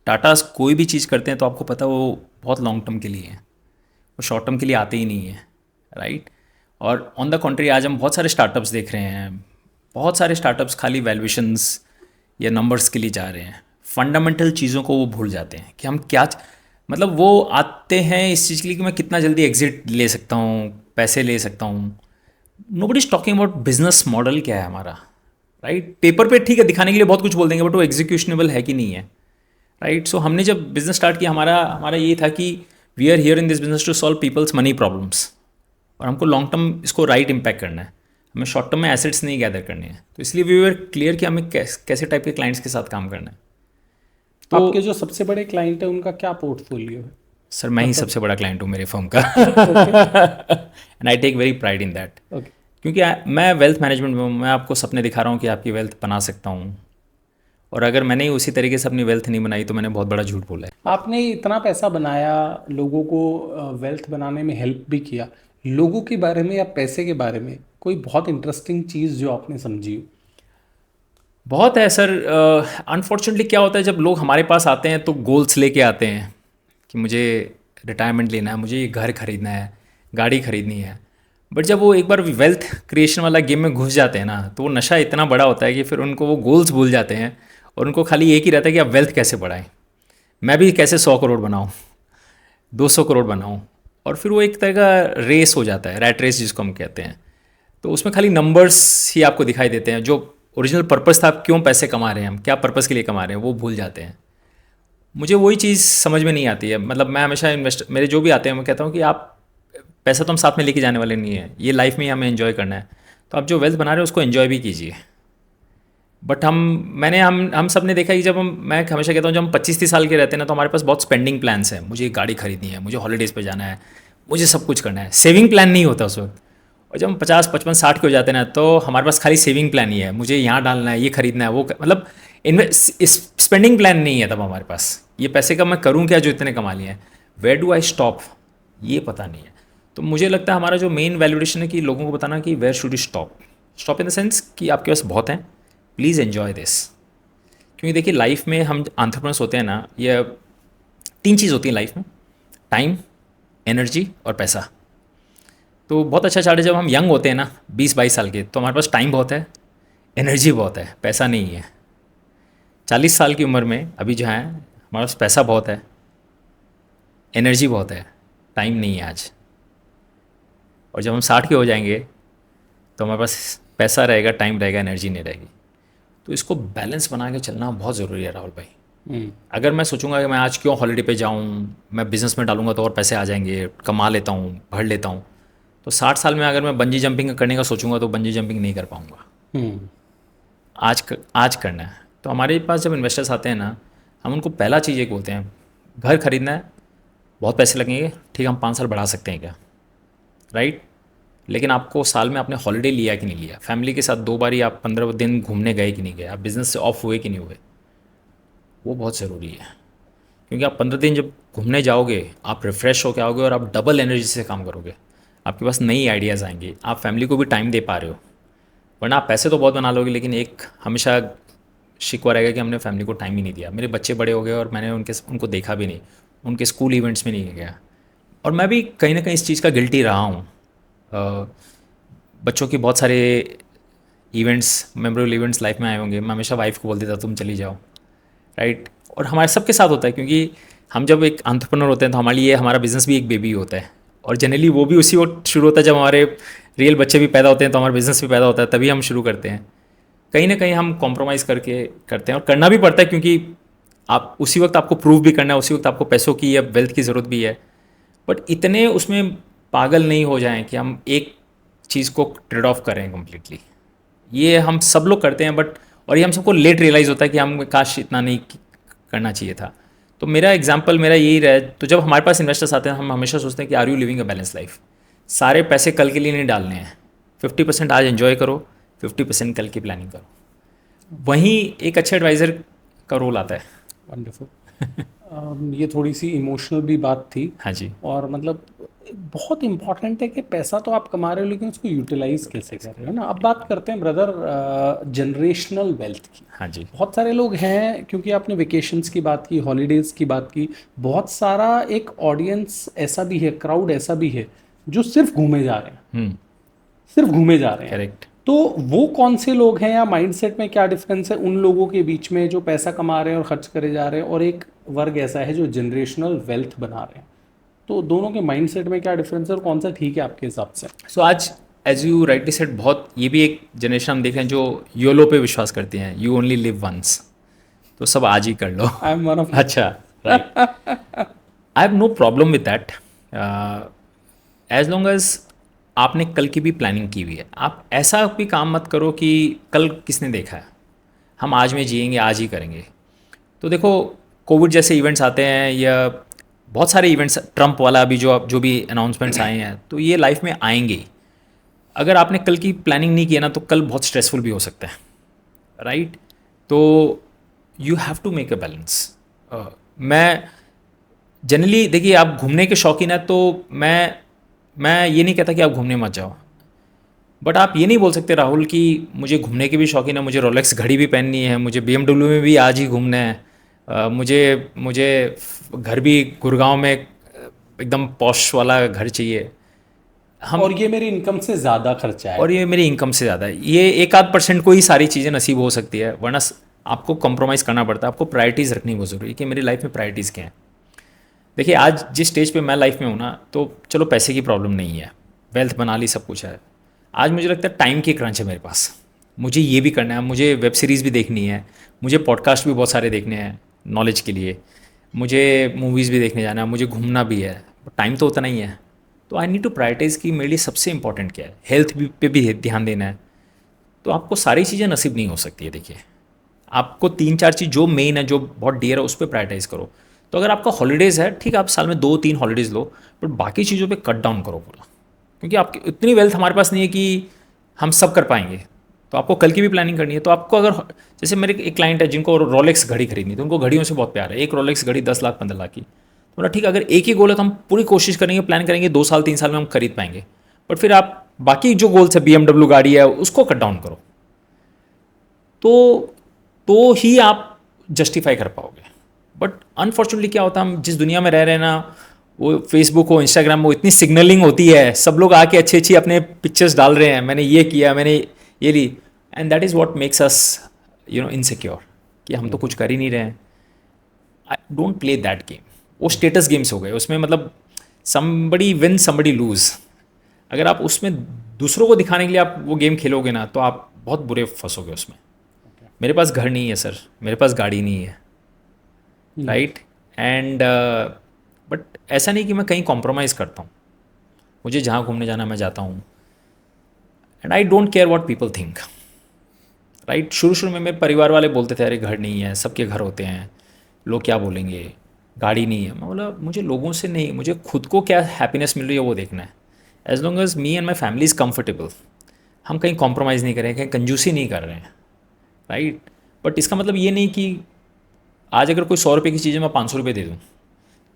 टाटाज कोई भी चीज़ करते हैं तो आपको पता है वो बहुत लॉन्ग टर्म के लिए है, वो शॉर्ट टर्म के लिए आते ही नहीं है, राइट? और ऑन द कॉन्ट्री आज हम बहुत सारे स्टार्टअप्स देख रहे हैं, बहुत सारे स्टार्टअप्स खाली वैल्यूएशंस या नंबर्स के लिए जा रहे हैं, फंडामेंटल चीज़ों को वो भूल जाते हैं कि हम क्या, मतलब वो आते हैं इस चीज़ के लिए कि मैं कितना जल्दी एग्जिट ले सकता हूँ, पैसे ले सकता हूँ। Nobody is talking about business model क्या है हमारा, राइट? पेपर पे ठीक है दिखाने के लिए बहुत कुछ बोल देंगे, बट वो एग्जीक्यूशनेबल है कि नहीं है, राइट? सो हमने जब बिज़नेस स्टार्ट किया हमारा ये था कि we are here in this business to solve people's money problems, और हमको लॉन्ग टर्म इसको राइट इम्पैक्ट करना है, हमें शॉर्ट टर्म में एसेट्स नहीं गैदर करने हैं। तो इसलिए वी वर क्लियर कि हमें कैसे टाइप के क्लाइंट्स के साथ काम करना है। तो आपके जो सबसे बड़े क्लाइंट है उनका क्या पोर्टफोलियो है? सर मैं ही सबसे बड़ा क्लाइंट हूँ मेरे फर्म का, and I take very pride in that, okay. क्योंकि मैं वेल्थ मैनेजमेंट में हूँ, मैं आपको सपने दिखा रहा हूँ कि आपकी वेल्थ बना सकता हूँ, और अगर मैंने ही उसी तरीके से अपनी वेल्थ नहीं बनाई तो मैंने बहुत बड़ा झूठ बोला है। आपने इतना पैसा बनाया, लोगों को वेल्थ बनाने में हेल्प भी किया, लोगों के बारे में या पैसे के बारे में कोई बहुत इंटरेस्टिंग चीज़ जो आपने समझी हो? बहुत है सर। अनफॉर्चुनेटली क्या होता है, जब लोग हमारे पास आते हैं तो गोल्स लेके आते हैं कि मुझे रिटायरमेंट लेना है, मुझे ये घर खरीदना है, गाड़ी खरीदनी है, बट जब वो एक बार वेल्थ क्रिएशन वाला गेम में घुस जाते हैं ना, तो वो नशा इतना बड़ा होता है कि फिर उनको वो गोल्स भूल जाते हैं, और उनको खाली एक ही रहता है कि अब वेल्थ कैसे बढ़ाएं, मैं भी कैसे 100 करोड़ बनाऊं, 200 करोड़ बनाऊं, और फिर वो एक तरह का रेस हो जाता है, रैट रेस जिसको हम कहते हैं। तो उसमें खाली नंबर्स ही आपको दिखाई देते हैं, जो ओरिजिनल पर्पस था, आप क्यों पैसे कमा रहे हैं, हम क्या पर्पस के लिए कमा रहे हैं, वो भूल जाते हैं। मुझे वही चीज़ समझ में नहीं आती है। मतलब मैं हमेशा मेरे जो भी आते हैं मैं कहता हूँ कि आप पैसा तो हम साथ में लेके जाने वाले नहीं है, ये लाइफ में ही हमें एंजॉय करना है, तो आप जो वेल्थ बना रहे हो उसको एंजॉय भी कीजिए। बट हम सब ने देखा कि मैं हमेशा कहता हूँ जब हम 25-30 साल के रहते हैं ना, तो हमारे पास बहुत स्पेंडिंग प्लान्स हैं, मुझे एक गाड़ी खरीदनी है, मुझे हॉलीडेज़ पे जाना है, मुझे सब कुछ करना है, सेविंग प्लान नहीं होता उस वक्त। और जब हम 50, 55, 60 के हो जाते हैं ना, तो हमारे पास खाली सेविंग प्लान ही है, मुझे यहाँ डालना है, ये खरीदना है, मतलब स्पेंडिंग प्लान नहीं है तब हमारे पास, ये पैसे का मैं करूँ क्या जो इतने कमा लिए हैं, वेयर डू आई स्टॉप, ये पता नहीं है। तो मुझे लगता है हमारा जो मेन वैल्यूडेशन है कि लोगों को बताना कि where should you stop in the sense कि आपके पास बहुत हैं, प्लीज़ एन्जॉय दिस। क्योंकि देखिए लाइफ में हम एंटरप्रेन्योर्स होते हैं ना, ये 3 चीज़ होती हैं लाइफ में, टाइम, एनर्जी और पैसा। तो बहुत अच्छा चार्ट है, जब हम यंग होते हैं ना 20-22 साल के, तो हमारे पास टाइम बहुत है, एनर्जी बहुत है, पैसा नहीं है। 40 साल की उम्र में अभी जो है हमारे पास पैसा बहुत है, एनर्जी बहुत है, टाइम नहीं है आज। और जब हम 60 के हो जाएंगे तो हमारे पास पैसा रहेगा, टाइम रहेगा, एनर्जी नहीं रहेगी। तो इसको बैलेंस बना के चलना बहुत ज़रूरी है राहुल भाई। अगर मैं सोचूंगा कि मैं आज क्यों हॉलीडे पे जाऊं, मैं बिज़नेस में डालूंगा तो और पैसे आ जाएंगे, कमा लेता हूं, भर लेता हूं, तो 60 साल में अगर मैं बंजी जंपिंग करने का सोचूंगा तो बंजी जंपिंग नहीं कर पाऊंगा। आज करना है। तो हमारे पास जब इन्वेस्टर्स आते हैं ना, हम उनको पहला चीज़ एक बोलते हैं, घर खरीदना है, बहुत पैसे लगेंगे, ठीक है हम 5 साल बढ़ा सकते हैं क्या, राइट? लेकिन आपको साल में आपने हॉलीडे लिया कि नहीं लिया, फैमिली के साथ 2 बार आप 15 दिन घूमने गए कि नहीं गए, आप बिज़नेस से ऑफ हुए कि नहीं हुए, वो बहुत ज़रूरी है। क्योंकि आप 15 दिन जब घूमने जाओगे, आप रिफ़्रेश होकर आओगे और आप डबल एनर्जी से काम करोगे, आपके पास नई आइडियाज़ आएंगे, आप फैमिली को भी टाइम दे पा रहे हो। वरना आप पैसे तो बहुत बना लोगे, लेकिन एक हमेशा शिकवा रहेगा कि हमने फैमिली को टाइम ही नहीं दिया। मेरे बच्चे बड़े हो गए और मैंने उनको देखा भी नहीं, उनके स्कूल इवेंट्स में नहीं गया, और मैं भी कहीं ना कहीं इस चीज़ का गिल्टी रहा हूँ। बच्चों के बहुत सारे इवेंट्स, मेमोरेबल इवेंट्स लाइफ में आए होंगे, मैं हमेशा वाइफ को बोल देता तुम चली जाओ, राइट? और हमारे सबके साथ होता है, क्योंकि हम जब एक एंटरप्रेन्योर होते हैं तो हमारे लिए हमारा बिज़नेस भी एक बेबी होता है, और जनरली वो भी उसी वक्त शुरू होता है जब हमारे रियल बच्चे भी पैदा होते हैं, तो हमारा बिज़नेस भी पैदा होता है, तभी हम शुरू करते हैं। कहीं ना कहीं हम कॉम्प्रोमाइज़ करके करते हैं, और करना भी पड़ता है, क्योंकि आप उसी वक्त आपको प्रूव भी करना है, उसी वक्त आपको पैसों की या वेल्थ की ज़रूरत भी है। बट इतने उसमें पागल नहीं हो जाएं कि हम एक चीज़ को ट्रेड ऑफ करें कम्प्लीटली। ये हम सब लोग करते हैं, बट और ये हम सबको लेट रियलाइज़ होता है कि हम काश इतना नहीं करना चाहिए था। तो मेरा एग्जांपल मेरा यही रहा है। तो जब हमारे पास इन्वेस्टर्स आते हैं, हम हमेशा सोचते हैं कि are you living a balance life. सारे पैसे कल के लिए नहीं डालने हैं, 50% आज एंजॉय करो, 50% कल की प्लानिंग करो। वहीं एक अच्छे एडवाइज़र का रोल आता है। वंडरफुल। ये थोड़ी सी इमोशनल भी बात थी। हाँ जी। और मतलब बहुत इम्पॉर्टेंट है कि पैसा तो आप कमा रहे हो, लेकिन उसको यूटिलाइज कैसे कर रहे हो ना। अब बात करते हैं ब्रदर जनरेशनल वेल्थ की। हाँ जी। बहुत सारे लोग हैं, क्योंकि आपने वेकेशंस की बात की, हॉलीडेज़ की बात की, बहुत सारा एक ऑडियंस ऐसा भी है, क्राउड ऐसा भी है जो सिर्फ घूमे जा रहे हैं, सिर्फ घूमे जा रहे हैं। करेक्ट। तो वो कौन से लोग हैं, या माइंडसेट में क्या डिफरेंस है उन लोगों के बीच में जो पैसा कमा रहे हैं और खर्च करे जा रहे हैं, और एक वर्ग ऐसा है जो जनरेशनल वेल्थ बना रहे हैं? तो दोनों के माइंडसेट में क्या डिफरेंस है और कौन सा ठीक है आपके हिसाब से? सो आज एज यू राइटली सेड, बहुत ये भी एक जनरेशन हम देख रहे हैं जो योलो पे विश्वास करती हैं, यू ओनली लिव वंस, तो सब आज ही कर लो। आई एम वन ऑफ अच्छा, right. I have no problem with that as long as आपने कल की भी प्लानिंग की हुई है। आप ऐसा भी काम मत करो कि कल किसने देखा है, हम आज में जिएंगे, आज ही करेंगे। तो देखो, कोविड जैसे इवेंट्स आते हैं या बहुत सारे इवेंट्स, ट्रंप वाला भी जो भी अनाउंसमेंट्स आए हैं, तो ये लाइफ में आएंगे ही। अगर आपने कल की प्लानिंग नहीं किया ना, तो कल बहुत स्ट्रेसफुल भी हो सकता है, राइट? तो you have to make a balance. मैं जनरली, देखिए, आप घूमने के शौकीन है तो मैं ये नहीं कहता कि आप घूमने मत जाओ, बट आप ये नहीं बोल सकते राहुल कि मुझे घूमने की भी शौकीन है, मुझे रोलेक्स घड़ी भी पहननी है, मुझे BMW में भी आज ही घूमना है, मुझे घर भी गुड़गांव में एकदम पॉश वाला घर चाहिए। हम और ये मेरी इनकम से ज़्यादा खर्चा है। और ये मेरी इनकम से ज़्यादा है, ये 1-8% को ही सारी चीज़ें नसीब हो सकती है, वरना आपको कॉम्प्रोमाइज़ करना पड़ता है। आपको प्रायोरिटीज़ रखनी बहुत ज़रूरी है कि मेरी लाइफ में प्रायोरिटीज़ क्या हैं। देखिए, आज जिस स्टेज पे मैं लाइफ में हूँ ना, तो चलो पैसे की प्रॉब्लम नहीं है, वेल्थ बना ली, सब कुछ है। आज मुझे लगता है टाइम की क्रंच है मेरे पास, मुझे ये भी करना है, मुझे वेब सीरीज़ भी देखनी है, मुझे पॉडकास्ट भी बहुत सारे देखने हैं नॉलेज के लिए, मुझे मूवीज़ भी देखने जाना है, मुझे घूमना भी है, टाइम तो उतना ही है। तो आई नीड टू प्रायोरिटाइज़ कि मेरे लिए सबसे इंपॉर्टेंट क्या है, हेल्थ भी पे भी ध्यान देना है। तो आपको सारी चीज़ें नसीब नहीं हो सकती है। देखिए, आपको 3-4 चीज़ जो मेन है, जो बहुत डियर है, उस पर प्रायोरिटाइज़ करो। तो अगर आपका हॉलीडेज़ है, ठीक है, आप साल में 2-3 हॉलीडेज़ लो, बट बाकी चीज़ों पे कट डाउन करो पूरा, क्योंकि आपकी इतनी वेल्थ हमारे पास नहीं है कि हम सब कर पाएंगे। तो आपको कल की भी प्लानिंग करनी है। तो आपको अगर, जैसे मेरे एक क्लाइंट है जिनको रोलेक्स घड़ी खरीदनी, तो उनको घड़ियों से बहुत प्यार है। एक रोलेक्स घड़ी 10 लाख 15 लाख की। तो बोला ठीक है, अगर एक ही गोल है तो हम पूरी कोशिश करेंगे, प्लान करेंगे, 2 साल 3 साल में हम खरीद पाएंगे। बट फिर आप बाकी जो गोल्स है, BMW गाड़ी है, उसको कट डाउन करो, तो ही आप जस्टिफाई कर पाओगे। बट अनफॉर्चुनेटली क्या होता है, हम जिस दुनिया में रह रहे हैं ना, वो फेसबुक हो, इंस्टाग्राम हो, इतनी सिग्नलिंग होती है, सब लोग आके अच्छी अच्छी अपने पिक्चर्स डाल रहे हैं, मैंने ये किया, मैंने ये ली, and that is what makes us insecure कि हम तो कुछ कर ही नहीं रहे हैं। I don't play that game. वो स्टेटस गेम्स हो गए, उसमें मतलब समबडी विन समबडी लूज। अगर आप उसमें दूसरों को दिखाने के लिए आप वो गेम खेलोगे ना, तो आप बहुत बुरे फंसोगे उसमें। मेरे पास घर नहीं है सर, मेरे पास गाड़ी नहीं है, राइट? एंड बट ऐसा नहीं कि मैं कहीं कॉम्प्रोमाइज़ करता हूँ, मुझे जहाँ घूमने जाना मैं जाता हूँ, and I don't care what people think, right? शुरू में मेरे परिवार वाले बोलते थे, अरे घर नहीं है, सबके घर होते हैं, लोग क्या बोलेंगे, गाड़ी नहीं है। मैं बोला, मुझे लोगों से नहीं, मुझे खुद को क्या हैप्पीनेस मिल रही है वो देखना है। As long as me and my family is comfortable, हम कहीं कॉम्प्रोमाइज़ नहीं कर रहे हैं, कहीं कंजूसी नहीं कर रहे हैं, राइट? बट इसका मतलब ये नहीं कि आज अगर कोई 100 रुपये की चीज़ है, मैं 500 रुपये दे दूँ।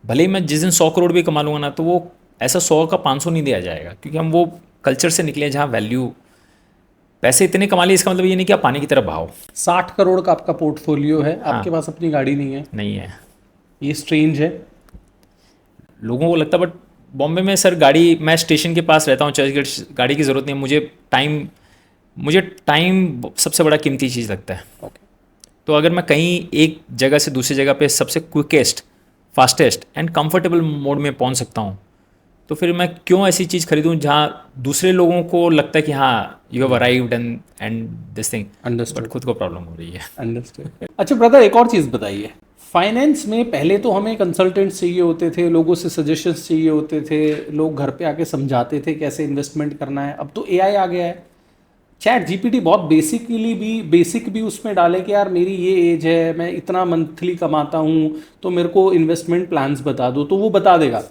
भले ही मैं जिस दिन 100 करोड़ भी कमा लूँगा ना, तो वो ऐसा 100 का 500 नहीं दिया जाएगा, क्योंकि हम वो कल्चर से निकले जहाँ वैल्यू, पैसे इतने कमा लिए, इसका मतलब ये नहीं कि आप पानी की तरफ बहाओ। 60 करोड़ का आपका पोर्टफोलियो है, आपके पास अपनी गाड़ी नहीं है, नहीं है, ये स्ट्रेंज है। लोगों को लगता, बट बॉम्बे में सर गाड़ी, मैं स्टेशन के पास रहता हूँ, चर्चगेट, गाड़ी की ज़रूरत नहीं है मुझे। टाइम सबसे बड़ा कीमती चीज़ लगता है। तो अगर मैं कहीं एक जगह से दूसरी जगह पे सबसे quickest, fastest and comfortable mode में पहुंच सकता हूं, तो फिर मैं क्यों ऐसी चीज़ खरीदूं जहां दूसरे लोगों को लगता है कि हाँ you have arrived and this thing, but खुद को प्रॉब्लम हो रही है। अंडरस्टूड। अच्छा ब्रदर, एक और चीज़ बताइए, फाइनेंस में पहले तो हमें कंसल्टेंट्स चाहिए होते थे, लोगों से सजेशंस चाहिए होते थे, लोग घर पे आके समझाते थे कैसे इन्वेस्टमेंट करना है। अब तो AI आ गया है, चैट GPT बहुत बेसिक भी उसमें डाले कि यार मेरी ये एज है, मैं इतना मंथली कमाता हूँ, तो मेरे को इन्वेस्टमेंट प्लान्स बता दो, तो वो बता देगा।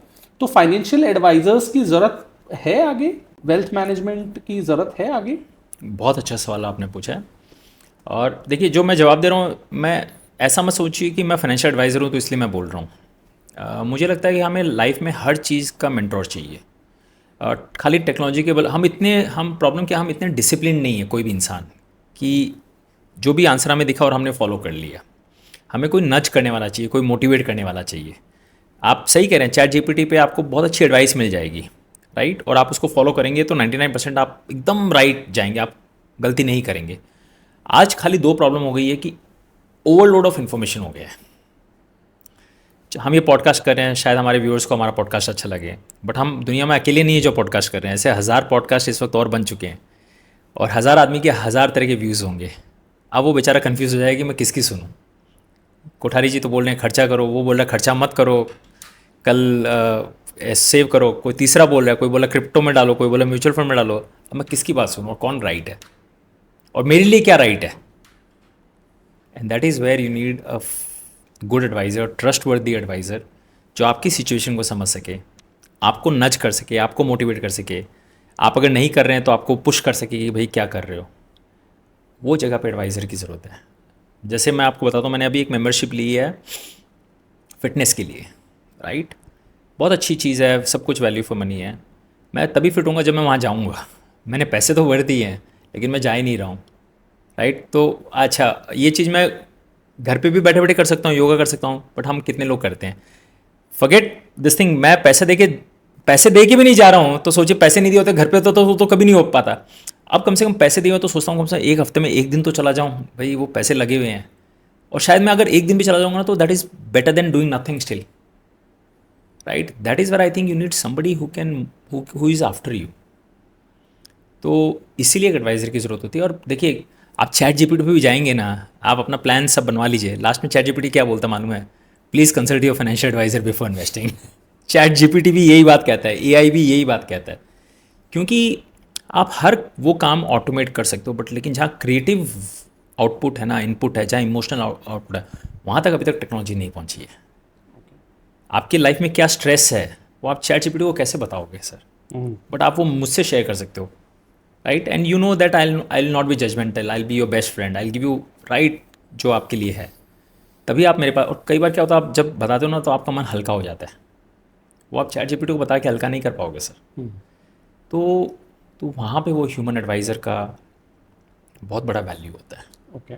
तो फाइनेंशियल एडवाइजर्स की ज़रूरत है आगे, वेल्थ मैनेजमेंट की ज़रूरत है आगे? बहुत अच्छा सवाल आपने पूछा है। और देखिए, जो मैं जवाब दे रहा हूँ, मैं ऐसा मत सोचिए कि मैं फाइनेंशियल एडवाइज़र हूँ तो इसलिए मैं बोल रहा हूँ। मुझे लगता है कि हमें लाइफ में हर चीज़ का मेंटोर चाहिए। खाली टेक्नोलॉजी के बल हम प्रॉब्लम क्या, हम इतने डिसिप्लिन नहीं है कोई भी इंसान कि जो भी आंसर हमें दिखा और हमने फॉलो कर लिया। हमें कोई नच करने वाला चाहिए, कोई मोटिवेट करने वाला चाहिए। आप सही कह रहे हैं, चैट GPT पे आपको बहुत अच्छी एडवाइस मिल जाएगी, राइट? और आप उसको फॉलो करेंगे तो 99% आप एकदम राइट जाएंगे, आप गलती नहीं करेंगे। आज खाली 2 प्रॉब्लम हो गई है कि ओवरलोड ऑफ इन्फॉर्मेशन हो गया है। हम ये पॉडकास्ट कर रहे हैं, शायद हमारे व्यूअर्स को हमारा पॉडकास्ट अच्छा लगे, बट हम दुनिया में अकेले नहीं है जो पॉडकास्ट कर रहे हैं। ऐसे 1000 पॉडकास्ट इस वक्त और बन चुके हैं, और 1000 आदमी के 1000 तरह के व्यूज़ होंगे। अब वो बेचारा कन्फ्यूज़ हो जाएगा कि मैं किसकी सुनूं। कोठारी जी तो बोल रहे हैं खर्चा करो, वो बोल रहा है खर्चा मत करो, कल सेव करो, कोई तीसरा बोल रहा है, कोई बोला क्रिप्टो में डालो, कोई बोला म्यूचुअल फंड में डालो। अब मैं किसकी बात सुनूं और कौन राइट है और मेरे लिए क्या राइट है? And that is where you need a good advisor, trustworthy advisor, जो आपकी सिचुएशन को समझ सके, आपको नज कर सके, आपको मोटिवेट कर सके, आप अगर नहीं कर रहे हैं तो आपको पुश कर सके कि भाई क्या कर रहे हो। वो जगह पे एडवाइज़र की ज़रूरत है। जैसे मैं आपको बताता हूँ, मैंने अभी एक मेंबरशिप ली है फिटनेस के लिए, राइट। बहुत अच्छी चीज़ है, सब कुछ वैल्यू फॉर मनी है। मैं तभी फिट होऊंगा जब मैं वहाँ जाऊँगा। मैंने पैसे तो भर दिए हैं लेकिन मैं जा ही नहीं रहा हूँ, राइट। तो अच्छा, ये चीज़ मैं घर पे भी बैठे बैठे कर सकता हूँ, योगा कर सकता हूँ, बट हम कितने लोग करते हैं? Forget this thing. मैं पैसे दे के भी नहीं जा रहा हूँ, तो सोचिए पैसे नहीं दिए होते घर पे तो कभी नहीं हो पाता। अब कम से कम पैसे दिए हो तो सोचता हूँ कम से कम एक हफ्ते में एक दिन तो चला जाऊँ, भाई वो पैसे लगे हुए हैं। और शायद मैं अगर एक दिन भी चला जाऊँगा ना तो that is better than doing nothing still, right. That is where I think you need somebody who is after you. तो इसीलिए एक एडवाइज़र की ज़रूरत होती है। और देखिए, आप चैट जीपीटी पे भी जाएंगे ना, आप अपना प्लान सब बनवा लीजिए, लास्ट में चैट जीपीटी क्या बोलता मालूम है? Please consult your financial advisor before investing. ChatGPT भी यही बात कहता है, एआई भी यही बात कहता है। क्योंकि आप हर वो काम ऑटोमेट कर सकते हो, बट लेकिन जहाँ क्रिएटिव आउटपुट है ना, इनपुट है, जहाँ इमोशनल आउटपुट है, वहाँ तक अभी तक टेक्नोलॉजी नहीं पहुँची है। आपकी लाइफ में क्या स्ट्रेस है वो आप चैट जीपीटी को कैसे बताओगे सर? बट आप वो मुझसे शेयर कर सकते हो, right. And you know that I will not be judgemental, I will be your best friend, I will give you right जो आपके लिए है। तभी आप मेरे पास। और कई बार क्या होता है, आप जब बताते हो ना तो आपका मन हल्का हो जाता है। वो आप चैट जीपीटी को बता के हल्का नहीं कर पाओगे सर। तो वहाँ पे वो ह्यूमन एडवाइज़र का बहुत बड़ा वैल्यू होता है। ओके।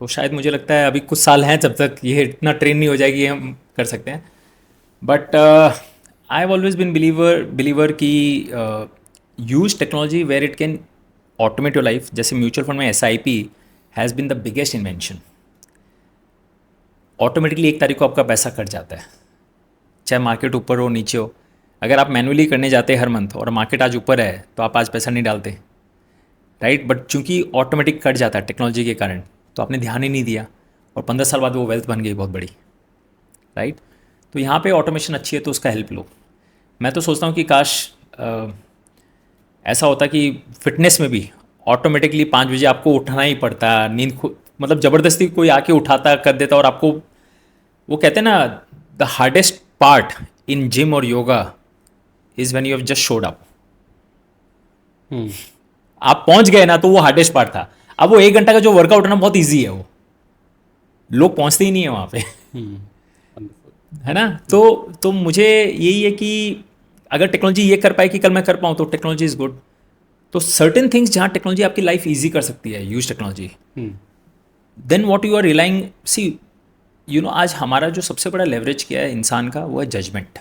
तो शायद मुझे लगता है अभी कुछ साल हैं जब तक ये इतना ट्रेन नहीं हो जाएगी, हम कर सकते हैं। But I have always been believer कि use technology where it can automate your life. जैसे म्यूचुअल फंड में SIP has been the biggest invention. Automatically 1 तारीख को आपका पैसा कट जाता है, चाहे मार्केट ऊपर हो नीचे हो। अगर आप मैनुअली करने जाते हैं हर मंथ और मार्केट आज ऊपर है तो आप आज पैसा नहीं डालते, राइट। बट चूंकि ऑटोमेटिक कट जाता है टेक्नोलॉजी के कारण, तो आपने ध्यान ही नहीं दिया और 15 साल बाद वो वेल्थ बन गई बहुत बड़ी, राइट। तो यहाँ पे ऑटोमेशन अच्छी है तो उसका हेल्प लो। मैं तो सोचता हूँ कि काश ऐसा होता कि फिटनेस में भी ऑटोमेटिकली 5 बजे आपको उठना ही पड़ता, नींद मतलब ज़बरदस्ती कोई आके उठाता कर देता। और आपको वो कहते हैं ना, the hardest part in gym और yoga is when you have just showed up. आप पहुंच गए ना तो वो हार्डेस्ट पार्ट था। अब वो 1 घंटा का जो वर्कआउट है ना, बहुत ईजी है, वो लोग पहुंचते ही नहीं है वहाँ पे। है ना। तो मुझे यही है कि अगर टेक्नोलॉजी ये कर पाए कि कल मैं कर पाऊँ तो टेक्नोलॉजी इज़ गुड। तो सर्टेन थिंग्स जहाँ टेक्नोलॉजी आपकी लाइफ ईजी कर सकती है, use technology, then what you are relying. See you know, आज हमारा जो सबसे बड़ा लेवरेज क्या है इंसान का, वो है judgement,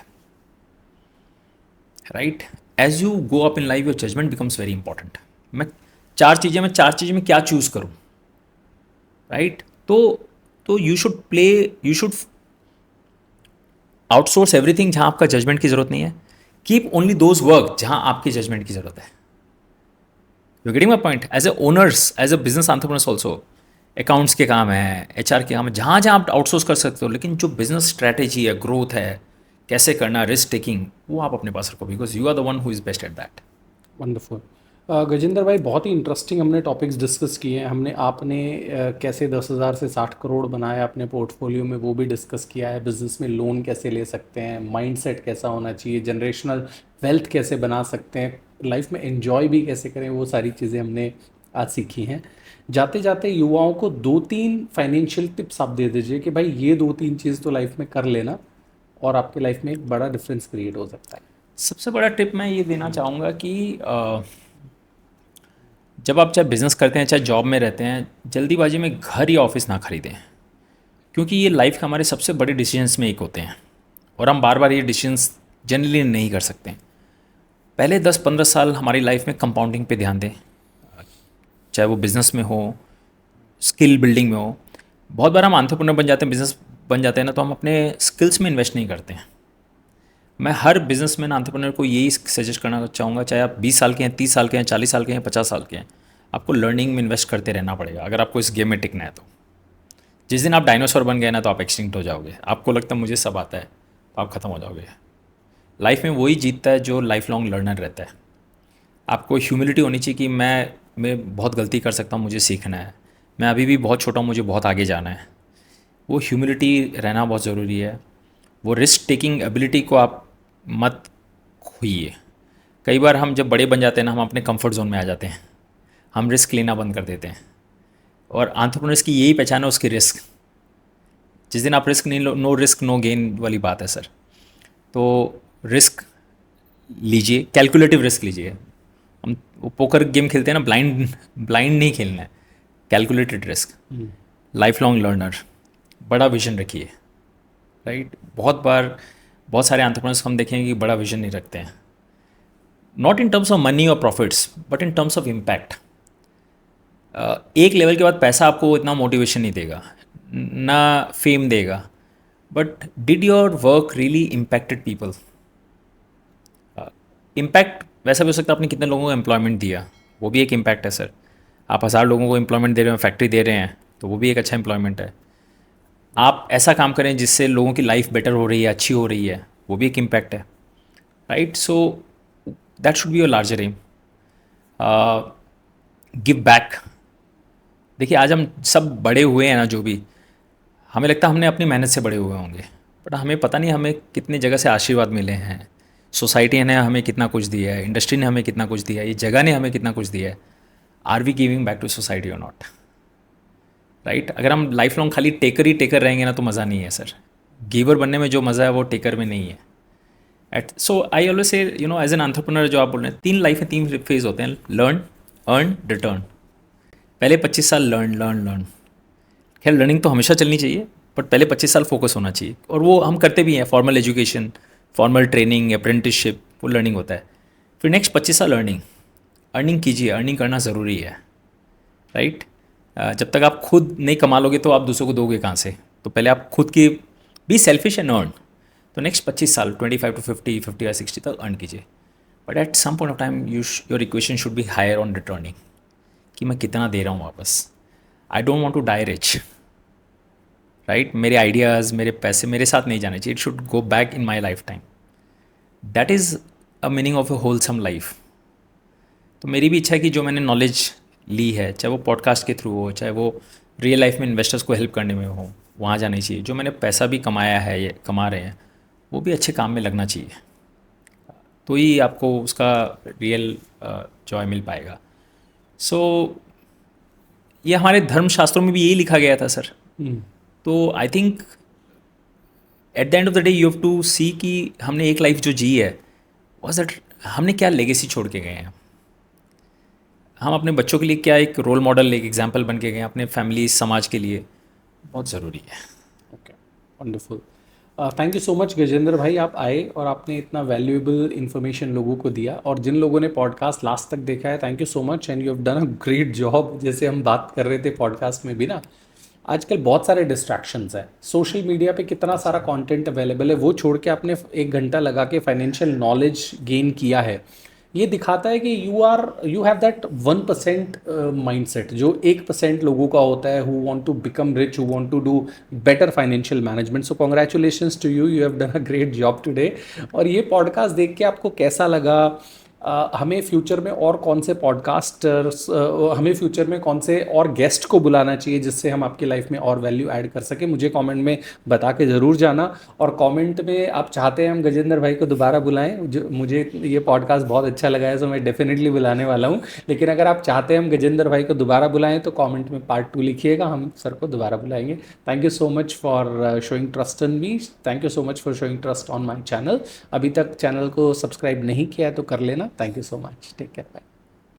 right. As you go up in life your judgement becomes very important. मैं चार चीज़ें में क्या चूज़ करूँ, राइट। तो यू शुड आउटसोर्स एवरीथिंग जहाँ आपका जजमेंट की ज़रूरत नहीं है। कीप ओनली दोज वर्क जहाँ आपकी जजमेंट की ज़रूरत है। You getting my point? As a owners, as a business entrepreneurs also, accounts के काम है, HR के काम है, जहाँ जहाँ आप आउटसोर्स कर सकते हो। लेकिन जो बिजनेस स्ट्रैटेजी है, ग्रोथ है, कैसे करना, रिस्क टेकिंग, वो आप अपने पास रखो, because you are the one who is best at that. Wonderful. Gajendra भाई, बहुत ही इंटरेस्टिंग हमने टॉपिक्स डिस्कस किए हैं। हमने आपने कैसे 10,000 से 60 करोड़ बनाया अपने पोर्टफोलियो में, वो भी डिस्कस किया है। बिजनेस में लोन कैसे ले सकते हैं, माइंडसेट कैसा होना चाहिए, जनरेशनल वेल्थ कैसे बना सकते हैं, लाइफ में एंजॉय भी कैसे करें, वो सारी चीज़ें हमने आज सीखी हैं। जाते जाते युवाओं को 2-3 फाइनेंशियल टिप्स आप दे दीजिए कि भाई ये 2-3 चीज़ तो लाइफ में कर लेना और आपके लाइफ में एक बड़ा डिफरेंस क्रिएट हो सकता है। सबसे बड़ा टिप मैं ये देना चाहूँगा कि जब आप चाहे बिज़नेस करते हैं चाहे जॉब में रहते हैं, जल्दीबाजी में घर या ऑफिस ना खरीदें, क्योंकि ये लाइफ के हमारे सबसे बड़े डिसीजंस में एक होते हैं और हम बार बार ये डिसीजंस जनरली नहीं कर सकते। पहले 10-15 साल हमारी लाइफ में कंपाउंडिंग पे ध्यान दें, चाहे वो बिज़नेस में हो, स्किल बिल्डिंग में हो। बहुत बार हम एंटरप्रेन्योर बन जाते हैं, बिज़नेस बन जाते हैं ना, तो हम अपने स्किल्स में इन्वेस्ट नहीं करते हैं। मैं हर बिजनेसमैन एंटरप्रेन्योर को यही सजेस्ट करना चाहूँगा, चाहे आप 20 साल के हैं, 30 साल के हैं, 40 साल के हैं, 50 साल के हैं, आपको लर्निंग में इन्वेस्ट करते रहना पड़ेगा अगर आपको इस गेम में टिकना है। तो जिस दिन आप डायनासोर बन गए ना तो आप एक्सटिंक्ट हो जाओगे। आपको लगता है मुझे सब आता है, आप ख़त्म हो जाओगे। लाइफ में वही जीतता है जो लाइफ लॉन्ग लर्नर रहता है। आपको ह्यूमिलिटी होनी चाहिए कि मैं बहुत गलती कर सकता हूँ, मुझे सीखना है, मैं अभी भी बहुत छोटा हूँ, मुझे बहुत आगे जाना है। वो ह्यूमिलिटी रहना बहुत ज़रूरी है। वो रिस्क टेकिंग एबिलिटी को आप मत खोइए। कई बार हम जब बड़े बन जाते हैं ना, हम अपने कंफर्ट जोन में आ जाते हैं, हम रिस्क लेना बंद कर देते हैं। और एंटरप्रेन्योर्स की यही पहचान है, उसकी रिस्क। जिस दिन आप रिस्क नहीं लो, नो रिस्क नो गेन वाली बात है सर। तो रिस्क लीजिए, कैलकुलेटिव रिस्क लीजिए। हम वो पोकर गेम खेलते हैं ना, ब्लाइंड नहीं खेलना है, calculated risk. Life long learner, बड़ा विजन रखिए, राइट। बहुत बार बहुत सारे एंटरप्रेन्योर्स हम देखेंगे कि बड़ा विजन नहीं रखते हैं, not in terms of money और profits but in terms of impact. एक लेवल के बाद पैसा आपको इतना मोटिवेशन नहीं देगा, ना फेम देगा, but did your work really impacted people? Impact वैसा भी हो सकता है आपने कितने लोगों को एम्प्लॉयमेंट दिया, वो भी एक इम्पैक्ट है सर। आप 1000 लोगों को एम्प्लॉयमेंट दे रहे हो, फैक्ट्री दे रहे हैं, तो वो भी एक अच्छा एम्प्लॉयमेंट है। आप ऐसा काम करें जिससे लोगों की लाइफ बेटर हो रही है, अच्छी हो रही है, वो भी एक इम्पैक्ट है, right. So that should be your larger aim. Give back. देखिए आज हम सब बड़े हुए हैं ना, जो भी हमें लगता है हमने अपनी मेहनत से बड़े हुए होंगे, बट हमें पता नहीं हमें कितनी जगह से आशीर्वाद मिले हैं। सोसाइटी ने हमें कितना कुछ दिया है, इंडस्ट्री ने हमें कितना कुछ दिया है, ये जगह ने हमें कितना कुछ दिया है। Are we giving back to society और नॉट, राइट। अगर हम लाइफ लॉन्ग खाली टेकर ही टेकर रहेंगे ना, तो मज़ा नहीं है सर। गिवर बनने में जो मज़ा है वो टेकर में नहीं है। So I always say as an entrepreneur, जो आप बोल रहे हैं, 3 लाइफ में 3 फेज होते हैं, लर्न, अर्न, रिटर्न। पहले 25 साल लर्न। खैर लर्निंग तो हमेशा चलनी चाहिए, बट पहले 25 साल फोकस होना चाहिए, और वो हम करते भी हैं। Formal education, formal training, apprenticeship, वो लर्निंग होता है। फिर नेक्स्ट 25 साल अर्निंग कीजिए। अर्निंग करना ज़रूरी है, राइट। जब तक आप खुद नहीं कमा लोगे तो आप दूसरों को दोगे कहाँ से? तो पहले आप खुद की बी सेल्फिश एंड अर्न। तो नेक्स्ट 25 साल 25 to 50, 50 या 60 तक अर्न कीजिए। But at some point of time your equation should be higher on returning, कि मैं कितना दे रहा हूँ वापस। I don't want to die rich, right. मेरे आइडियाज़, मेरे पैसे मेरे साथ नहीं जाने चाहिए। It should go back in my lifetime. That is a meaning of a wholesome life. तो मेरी भी इच्छा है कि जो मैंने नॉलेज ली है, चाहे वो पॉडकास्ट के थ्रू हो, चाहे वो रियल लाइफ में इन्वेस्टर्स को हेल्प करने में हो, वहाँ जानी चाहिए। जो मैंने पैसा भी कमाया है, ये कमा रहे हैं, वो भी अच्छे काम में लगना चाहिए, तो ही आपको उसका रियल जॉय मिल पाएगा। सो ये हमारे धर्मशास्त्रों में भी यही लिखा गया था सर। तो I think at the end of the day you have to see कि हमने एक लाइफ जो जी है, वाज दैट हमने क्या लेगेसी छोड़ के गए हैं। हम अपने बच्चों के लिए क्या एक रोल मॉडल, एक एग्जाम्पल बन के गए, अपने फैमिली, समाज के लिए, बहुत ज़रूरी है। Okay, wonderful. Thank you so much Gajendra भाई, आप आए और आपने इतना वैल्यूएबल इन्फॉर्मेशन लोगों को दिया। और जिन लोगों ने पॉडकास्ट लास्ट तक देखा है, thank you so much and you have done a great job. जैसे हम बात कर रहे थे पॉडकास्ट में भी ना, आजकल बहुत सारे डिस्ट्रैक्शंस हैं। सोशल मीडिया पे कितना सारा कंटेंट अवेलेबल है, वो छोड़ के आपने 1 घंटा लगा के फाइनेंशियल नॉलेज गेन किया है। ये दिखाता है कि यू हैव दैट 1% माइंडसेट जो 1% लोगों का होता है, who want to become rich, who want to do better financial management. So congratulations to you, you have done a great job today. और ये पॉडकास्ट देख के आपको कैसा लगा? हमें फ्यूचर में और कौन से पॉडकास्टर्स, हमें फ्यूचर में कौन से और गेस्ट को बुलाना चाहिए जिससे हम आपकी लाइफ में और वैल्यू ऐड कर सकें, मुझे कमेंट में बता के ज़रूर जाना। और कमेंट में आप चाहते हैं हम गजेंद्र भाई को दोबारा बुलाएं, जो मुझे ये पॉडकास्ट बहुत अच्छा लगा है, सो मैं डेफिनेटली बुलाने वाला हूँ। लेकिन अगर आप चाहते हैं हम गजेंद्र भाई को दोबारा बुलाएं तो कॉमेंट में पार्ट 2 लिखिएगा, हम सर को दोबारा बुलाएंगे। Thank you so much for showing trust in me, thank you so much for showing trust on my channel. अभी तक चैनल को सब्सक्राइब नहीं किया है तो कर लेना। Thank you so much. Take care. Bye.